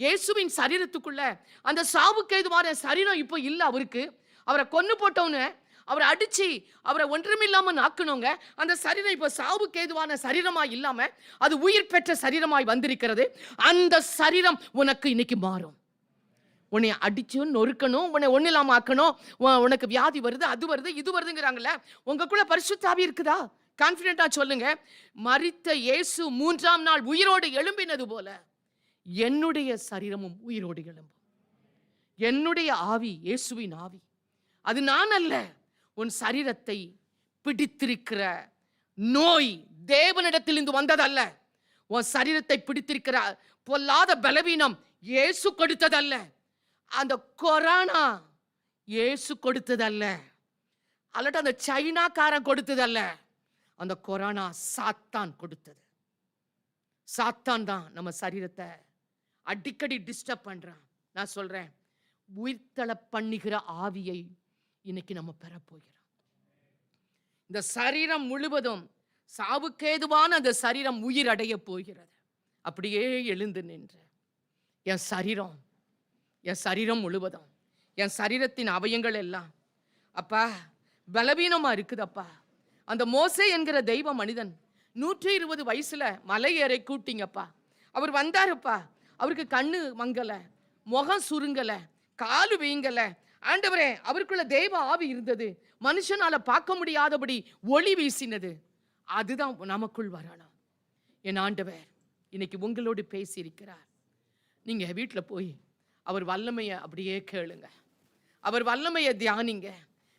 இயேசுவின் சரீரத்துக்குள்ள அந்த சாவுக்கு ஏதுவான சரீரம் இப்போ இல்லை அவருக்கு. அவரை கொன்னு போட்டவனு, அவரை அடிச்சு அவரை ஒன்றுமில்லாம நாக்கணுங்க. அந்த சரீரம் இப்போ சாவுக்கு ஏதுவான சரீரமா இல்லாம அது உயிர் பெற்ற சரீரமாய் வந்திருக்கிறது. அந்த சரீரம் உனக்கு இன்னைக்கு மாறும். உன்னை அடிச்சு நொறுக்கணும், உன்னை ஒன்றும் இல்லாம ஆக்கணும், உனக்கு வியாதி வருது, அது வருது, இது வருதுங்கிறாங்கல்ல. உங்களுக்குள்ள பரிசுத்த ஆவி இருக்குதா? கான்ஃபிடென்ட்டா சொல்லுங்க, மரித்த இயேசு 3ஆம் நாள் உயிரோடு எழும்பினது போல என்னுடைய சரீரமும் உயிரோடு எழும்பும். என்னுடைய ஆவி இயேசுவின் ஆவி, அது நான் அல்ல. உன் சரீரத்தை பிடித்திருக்கிற நோய் தேவனிடத்திலிருந்து வந்ததல்ல. உன் சரீரத்தை பிடித்திருக்கிற பொல்லாத பலவீனம் இயேசு கொடுத்ததல்ல. அந்த கொரோனா இயேசு கொடுத்ததல்ல, அல்லது அந்த சைனாக்காரன் கொடுத்ததல்ல. அந்த கொரோனா சாத்தான் கொடுத்தது. சாத்தான் தான் நம்ம சரீரத்தை அடிக்கடி டிஸ்டர்ப் பண்றான். நான் சொல்றேன், உயிர்த்தள பண்ணுகிற ஆவியை இன்னைக்கு நம்ம பெற போகிறோம். இந்த சரீரம் முழுவதும் சாவுக்கேதுவான அந்த சரீரம் உயிர் அடைய போகிறது. அப்படியே எழுந்து நின்ற என் சரீரம் முழுவதும், என் சரீரத்தின் அவயங்கள் எல்லாம் அப்பா பலவீனமா இருக்குதப்பா. அந்த மோசே என்கிற தெய்வ மனிதன் 120 வயசுல மலை ஏற கூட்டிங்கப்பா. அவர் வந்தாருப்பா. அவருக்கு கண்ணு மங்கல, முகம் சுருங்கல, காலு வீங்கல. ஆண்டவரே, அவருக்குள்ள தெய்வ ஆவி இருந்தது. மனுஷனால பார்க்க முடியாதபடி ஒளி வீசினது. அதுதான் நமக்குள் வரணும். என் ஆண்டவர் இன்னைக்கு உங்களோடு பேசி இருக்கிறார். நீங்க வீட்டில் போய் அவர் வல்லமையை அப்படியே கேளுங்க. அவர் வல்லமையை தியானிங்க.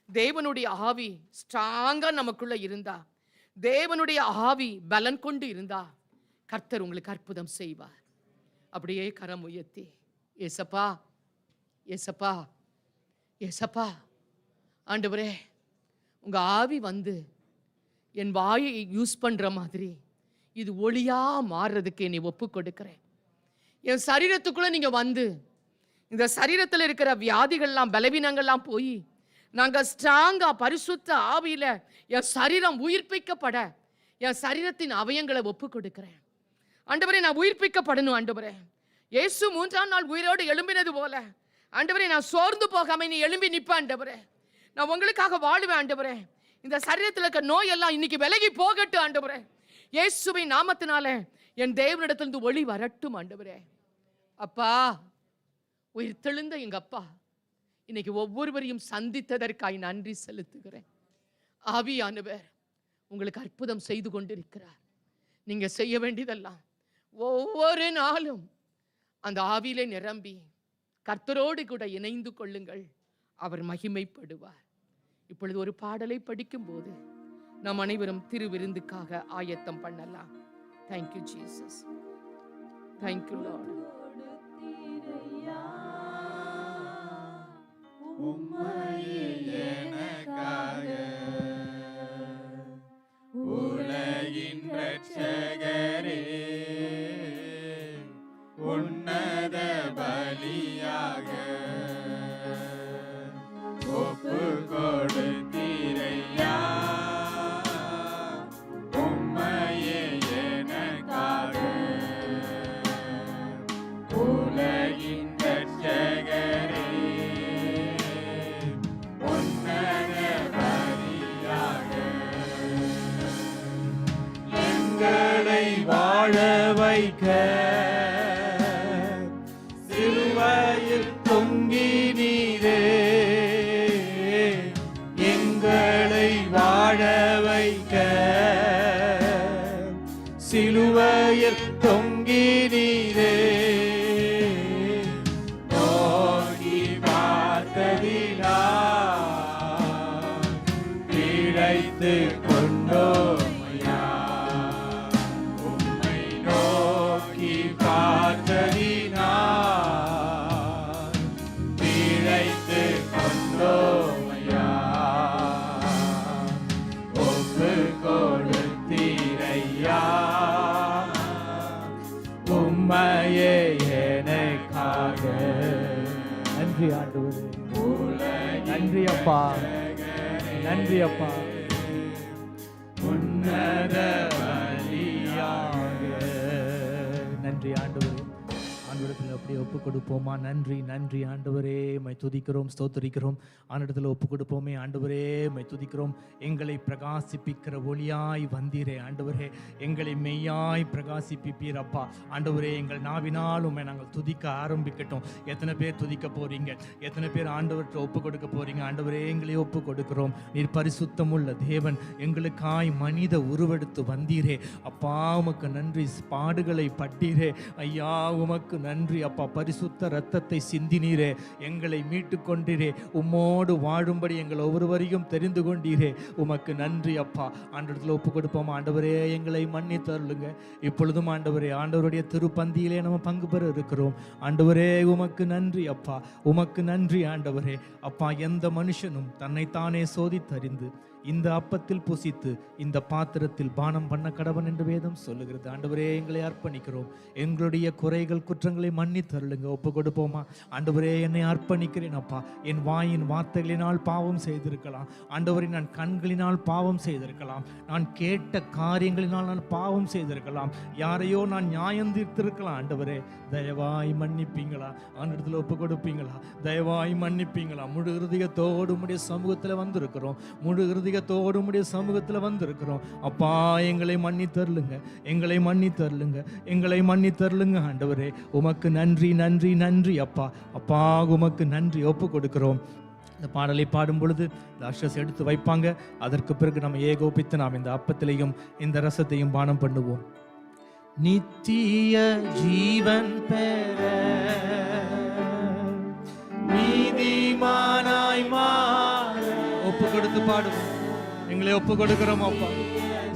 தேவனுடைய ஆவி ஸ்ட்ராங்கா நமக்குள்ள இருந்தா, தேவனுடைய ஆவி பலன் கொண்டு இருந்தா, கர்த்தர் உங்களுக்கு அற்புதம் செய்வார். அப்படியே கரம் உயர்த்தி, ஏசப்பா, ஏசப்பா, ஏசப்பா, ஆண்டவரே, உங்க ஆவி வந்து என் வாயை யூஸ் பண்ற மாதிரி இது ஒளியா மாறுறதுக்கு என்னை ஒப்பு கொடுக்கிறேன். என் சரீரத்துக்குள்ள நீங்க வந்து இந்த சரீரத்தில் இருக்கிற வியாதிகள்லாம், பலவீனங்கள்லாம் போய் நாங்க ஸ்ட்ராங்கா பரிசுத்த ஆவியில என் சரீரம் உயிர்ப்பிக்கப்பட என் சரீரத்தின் அவயங்களை ஒப்பு கொடுக்கிறேன். ஆண்டவரே, நான் உயிர்ப்பிக்கப்படணும். ஆண்டவரே, இயேசு 3ஆம் நாள் உயிரோடு எழும்பினது போல ஆண்டவரே, நான் சோர்ந்து போகாம நீ எழும்பி நிப்ப. ஆண்டவரே, நான் உங்களுக்காக வாழுவேன். ஆண்டவரே, இந்த சரீரத்தில் இருக்க நோய் எல்லாம் இன்னைக்கு விலகி போகட்டும். ஆண்டவரே, இயேசுவின் நாமத்தினால என் தேவனிடத்திலிருந்து ஒளி வரட்டும். ஆண்டவரே, அப்பா, உயிர் தெழுந்த எங்க அப்பா, இன்னைக்கு ஒவ்வொருவரையும் சந்தித்ததற்காய் நன்றி செலுத்துகிறேன். ஆவியானவர் உங்களுக்கு அற்புதம் செய்து கொண்டிருக்கிறார். நீங்க செய்ய வேண்டியதெல்லாம் ஒவ்வொரு நாளும் அந்த ஆவியிலே நிரம்பி கர்த்தரோடு கூட இணைந்து கொள்ளுங்கள். அவர் மகிமைப்படுவார். இப்பொழுது ஒரு பாடலை படிக்கும் போது நாம் அனைவரும் திருவிருந்துக்காக ஆயத்தம் பண்ணலாம். Thank you Jesus. Thank you Lord. உம்மையே எனக்காக உலகின் இரட்சகரே, உன்னத பலியாக ஒப்பு கொடுத்தீரையா. உம்மையே எனக்காக உலகின் இரட்சகரே, வாழ வைக்க சிலுவையில் தொங்கினீரே, எங்களை வாழ வைக்க சிலுவையில் தொங்கினீரே. நோக்கி பார்த்ததினா பிழைத்து கொண்டோம். உம்மையே எனக்காக. நன்றி ஆண்டவரே, நன்றி அப்பா, நன்றி அப்பா. உன்னத பலியாக நன்றி ஆண்டவரே. ஆண்டவரத்தில் அப்படியே ஒப்பு கொடுப்போமா? நன்றி, நன்றி ஆண்டவரே, மை துதிக்கிறோம், ஸ்தோத்திரிக்கிறோம். ஆண்டவரத்தில் ஒப்பு கொடுப்போமே. ஆண்டவரே, மை துதிக்கிறோம். எங்களை பிரகாசிப்பிக்கிற ஒளியாய் வந்தீரே ஆண்டவரே, எங்களை மெய்யாய் பிரகாசிப்பிப்பீர் அப்பா. ஆண்டவரே, எங்கள் நாவினால் உம்மை நாங்கள் துதிக்க ஆரம்பிக்கட்டும். எத்தனை பேர் துதிக்க போறீங்க? எத்தனை பேர் ஆண்டவர்கிட்ட ஒப்பு கொடுக்க போறீங்க? ஆண்டவரே, எங்களை ஒப்பு கொடுக்கிறோம். நீர் பரிசுத்தமுள்ள தேவன், எங்களுக்காய் மனித உருவெடுத்து வந்தீரே அப்பா. உமக்கு நன்றி. பாடுகளை பட்டீரே ஐயா, உமக்கு நன்றி அப்பா. பரிசுத்த இரத்தத்தை சிந்தினீரே, எங்களை மீட்டு கொண்டீரே. உம்மோடு வாழும்படி எங்கள் ஒவ்வொருவரையும் தெரிந்து கொண்டீரே. உமக்கு நன்றி அப்பா. ஆண்டவரத்தில் ஒப்பு கொடுப்போம். ஆண்டவரே, எங்களை மன்னித்தருளுங்க. இப்பொழுதும் ஆண்டவரே, ஆண்டவருடைய திருப்பந்தியிலே நம்ம பங்கு பெற இருக்கிறோம். ஆண்டவரே, உமக்கு நன்றி அப்பா. உமக்கு நன்றி ஆண்டவரே அப்பா. எந்த மனுஷனும் தன்னைத்தானே சோதித்தறிந்து இந்த அப்பத்தில் புசித்து இந்த பாத்திரத்தில் பானம் பண்ண கடவன் என்று வேதம் சொல்லுகிறது. ஆண்டவரே, எங்களை அர்ப்பணிக்கிறோம். எங்களுடைய குறைகள் குற்றங்களை மன்னித்தருளுங்க. ஒப்பு கொடுப்போமா? ஆண்டவரே, என்னை அர்ப்பணிக்கிறேன் அப்பா. என் வாயின் வார்த்தைகளினால் பாவம் செய்திருக்கலாம் ஆண்டவரே. நான் கண்களினால் பாவம் செய்திருக்கலாம். நான் கேட்ட காரியங்களினால் நான் பாவம் செய்திருக்கலாம். யாரையோ நான் நியாயம் தீர்த்திருக்கலாம். ஆண்டவரே, தயவாய் மன்னிப்பீங்களா? ஆண்டவரத்தில் ஒப்பு கொடுப்பீங்களா? தயவாய் மன்னிப்பீங்களா? முழு இருதயத்தோடு உம்முடைய சமூகத்தில் வந்திருக்கிறோம். முழு இருதய அதிகத்தோடு உம்முடைய சமூகத்தில் வந்திருக்கிறோம். அப்பா, எங்களை மன்னித்தருளுங்க, எங்களை மன்னித்தருளுங்க, எங்களை மன்னித்தருளுங்க ஆண்டவரே. உமக்கு நன்றி, நன்றி, நன்றி அப்பா. அப்பா, உமக்கு நன்றி. ஒப்பு கொடுக்கிறோம். இந்த பாடலை பாடும் பொழுது இந்த அஷஸ் எடுத்து வைப்பாங்க. அதற்கு பிறகு நம்ம ஏகோபித்து நாம் இந்த அப்பத்திலையும் இந்த ரசத்தையும் பானம் பண்ணுவோம். நித்திய ஜீவன் பெற நீதிமானாய் மாற ஒப்பு கொடுத்து பாடுவோம். எங்களை ஒப்பு கொடுக்கிறோம் அப்பா.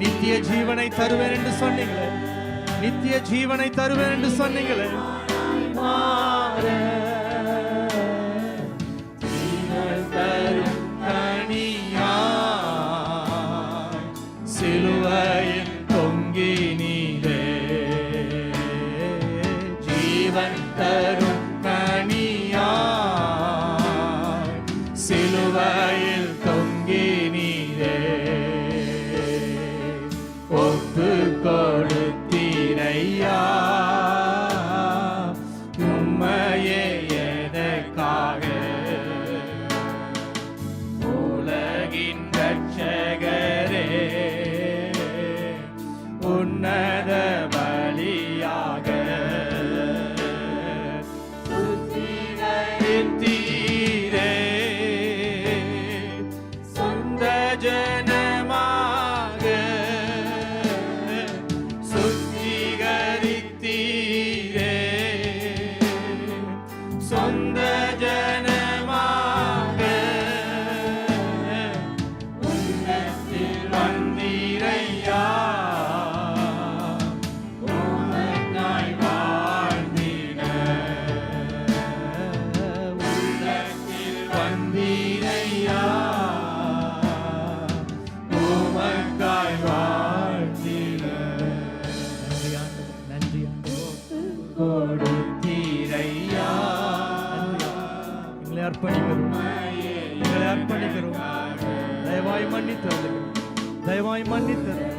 நித்திய ஜீவனை தருவேன் என்று சொன்னீங்களே, நித்திய ஜீவனை தருவேன் என்று சொன்னீங்களே. மாற ஜீவன் தரும் கனியாய் சிலுவையில் தொங்கினீரே. ஜீவன் தரும் கனியாய் சிலுவையில் தொங்கினீரே. ஒப்பு கொடுத்தீரையா உம்மையே எனக்காக. உலகின் ரட்சகரே, உன்னத பலியாக சுத்திகரித்தீரே. சொந்த ஜனமாக சுத்திகரித்தீரே. சொந்த ஜனமாக உள்ளத்தில் வந்தீரையா. உமக்காய் வாழ்ந்திட உள்ளத்தில் வந்தீரையா. உமக்காய் வாழ்ந்திட. நன்றி ஆண்டவரே, கொடுத்தீரையா. எங்களை அர்ப்பணிக்கிறோம், எங்களை அர்ப்பணிக்கிறோம். தயவாய் மன்னித்தருளுங்க, தயவாய் மன்னித்தருளுங்க.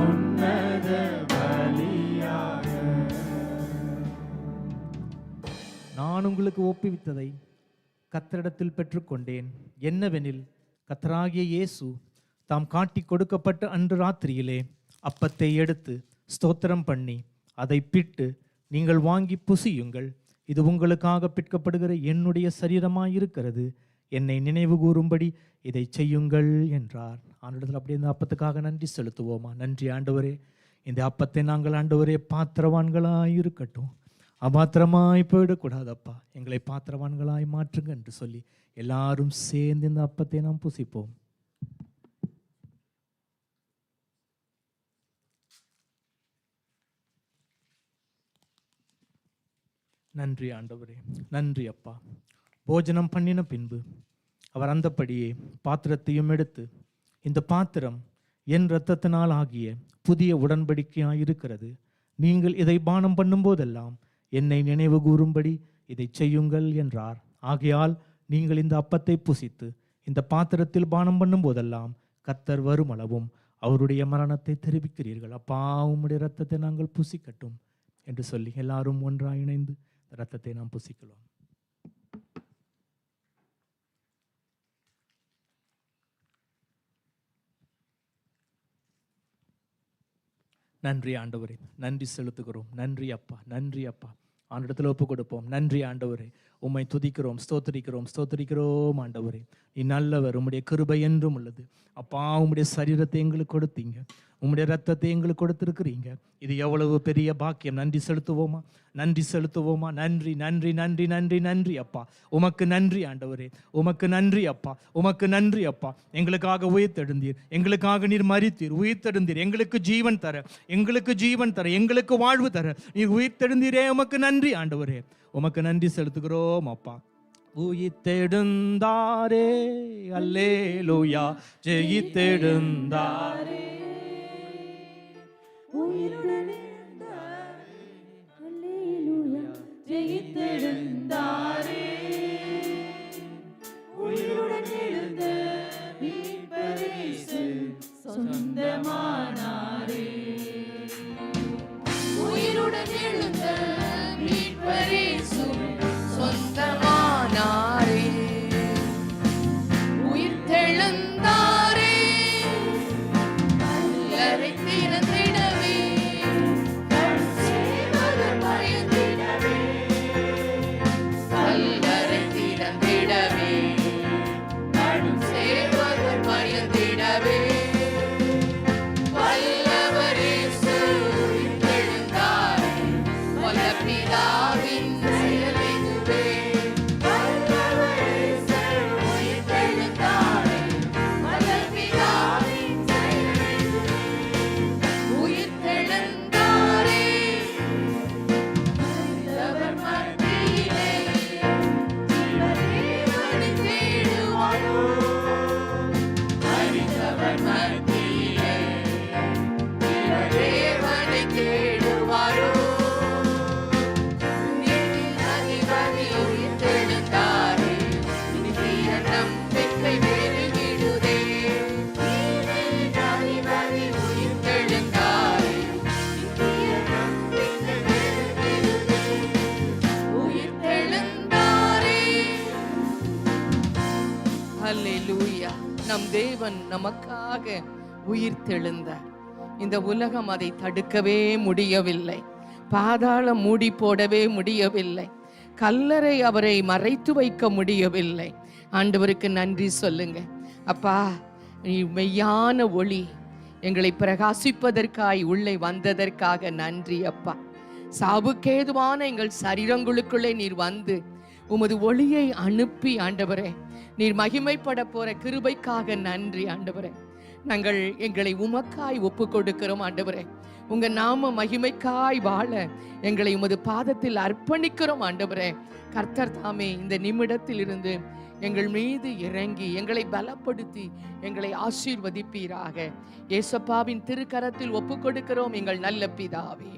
உன்னத பலியாக நான் உங்களுக்கு ஒப்புவித்ததை கர்த்தரிடத்தில் பெற்றுக்கொண்டேன். என்னவெனில், கர்த்தராகிய இயேசு தாம் காட்டி கொடுக்கப்பட்ட அன்று ராத்திரியிலே அப்பத்தை எடுத்து ஸ்தோத்திரம் பண்ணி அதை பிட்டு, நீங்கள் வாங்கி புசியுங்கள், இது உங்களுக்காக பிற்கப்படுகிற என்னுடைய சரீரமாயிருக்கிறது, என்னை நினைவு கூறும்படி இதை செய்யுங்கள் என்றார். ஆண்டவரே, அப்படி இந்த அப்பத்துக்காக நன்றி செலுத்துவோமா? நன்றி ஆண்டவரே. இந்த அப்பத்தை நாங்கள் ஆண்டவரே பாத்திரவான்களாய் இருக்கட்டும், அபாத்திரமாய் போயிடக்கூடாதப்பா. எங்களை பாத்திரவான்களாய் மாற்றுங்க என்று சொல்லி எல்லாரும் சேர்ந்து இந்த அப்பத்தை நாம் புசிப்போம். நன்றி ஆண்டவரே, நன்றி அப்பா. போஜனம் பண்ணின பின்பு அவர் அந்தப்படியே பாத்திரத்தையும் எடுத்து, இந்த பாத்திரம் என் இரத்தத்தினால் ஆகிய புதிய உடன்படிக்கையாய் இருக்கிறது, நீங்கள் இதை பானம் பண்ணும் போதெல்லாம் என்னை நினைவு கூறும்படி இதை செய்யுங்கள் என்றார். ஆகையால் நீங்கள் இந்த அப்பத்தை புசித்து இந்த பாத்திரத்தில் பானம் பண்ணும் போதெல்லாம் கர்த்தர் வரும் அளவும் அவருடைய மரணத்தை தெரிவிக்கிறீர்கள். அப்பா, உம்முடைய இரத்தத்தை நாங்கள் புசிக்கட்டும் என்று சொல்லி எல்லாரும் ஒன்றாய் இணைந்து இரத்தத்தை நாம் புசிக்கலாம். நன்றி ஆண்டவரே, நன்றி செலுத்துகிறோம். நன்றி அப்பா, நன்றி அப்பா. ஆண்டவரத்தில் ஒப்பு கொடுப்போம். நன்றி ஆண்டவரே, உம்மை துதிக்கிறோம், ஸ்தோத்திரிக்கிறோம், ஸ்தோத்திரிக்கிறோம் ஆண்டவரே. நீ நல்லவர், உம்முடைய கிருபை என்றும் உள்ளது. அப்பா, உம்முடைய சரீரத்தை எங்களுக்கு கொடுத்தீங்க, உம்முடைய ரத்தத்தை எங்களுக்கு கொடுத்திருக்கிறீங்க. இது எவ்வளவு பெரிய பாக்கியம். நன்றி செலுத்துவோமா? நன்றி செலுத்துவோமா? நன்றி, நன்றி, நன்றி, நன்றி, நன்றி அப்பா. உமக்கு நன்றி ஆண்டவரே, உமக்கு நன்றி அப்பா, உமக்கு நன்றி அப்பா. எங்களுக்காக உயிர்த்தெழுந்தீர், எங்களுக்காக நீர் மரித்தீர், உயிர்த்தெழுந்தீர், எங்களுக்கு ஜீவன் தர, எங்களுக்கு ஜீவன் தர, எங்களுக்கு வாழ்வு தர நீர் உயிர்த்தெழுந்தீரே. உமக்கு நன்றி ஆண்டவரே, உமக்கு நன்றி செலுத்துகிறோம் அப்பா. உயிர்த்தெழுந்தாரே, அல்லேலூயா, ஜெயித்தெழுந்தாரே, ஜெயித்தெழுந்தாரே, உயிருடன் எழுந்த மீட்பரேசு சொந்தமானாரே. உயிருடன் எழுந்த மீட்பரேசு சொந்தமானாரே. நம் தேவன் நமக்காக உயிர் தெழுந்தார். இந்த உலகம் அதை தடுக்கவே முடியவில்லை. பாதாளம் மூடி போடவே முடியவில்லை. கல்லறை அவரை மறைத்து வைக்க முடியவில்லை. ஆண்டவருக்கு நன்றி சொல்லுங்க. அப்பா, நீ மெய்யான ஒளி எங்களை பிரகாசிப்பதற்காய் உள்ளே வந்ததற்காக நன்றி அப்பா. சாவுக்கேதுவான எங்கள் சரீரங்களுக்குள்ளே நீர் வந்து உமது ஒளியை அனுப்பி ஆண்டவரே, நீர் மகிமைப்பட போற கிருபைக்காக நன்றி ஆண்டவரே. நாங்கள் எங்களை உமக்காய் ஒப்பு கொடுக்கிறோம் ஆண்டவரே. உங்க நாம மகிமைக்காய் வாழ எங்களை உமது பாதத்தில் அர்ப்பணிக்கிறோம் ஆண்டவரே. கர்த்தர் தாமே இந்த நிமிடத்தில் இருந்து எங்கள் மீது இறங்கி எங்களை பலப்படுத்தி எங்களை ஆசீர்வதிப்பீராக. ஏசப்பாவின் திருக்கரத்தில் ஒப்பு கொடுக்கிறோம் எங்கள் நல்ல பிதாவே.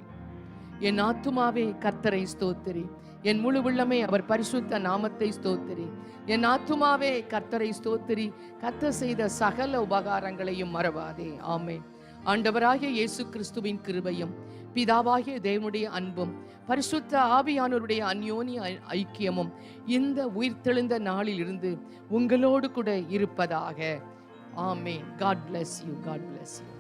என் ஆத்துமாவே கர்த்தரை ஸ்தோத்திரி, என் முழு உள்ளமே அவர் பரிசுத்த நாமத்தை ஸ்தோத்திரி. என் ஆத்துமாவே கர்த்தரை ஸ்தோத்திரி, கர்த்தர் செய்த சகல உபகாரங்களையும் மறவாதே. ஆமென். ஆண்டவராகிய இயேசு கிறிஸ்துவின் கிருபையும் பிதாவாகிய தேவனுடைய அன்பும் பரிசுத்த ஆவியானவருடைய அந்யோன்ய ஐக்கியமும் இந்த உயிர்த்தெழுந்த நாளில் இருந்து உங்களோடு கூட இருப்பதாக. ஆமென். God bless you. God bless you.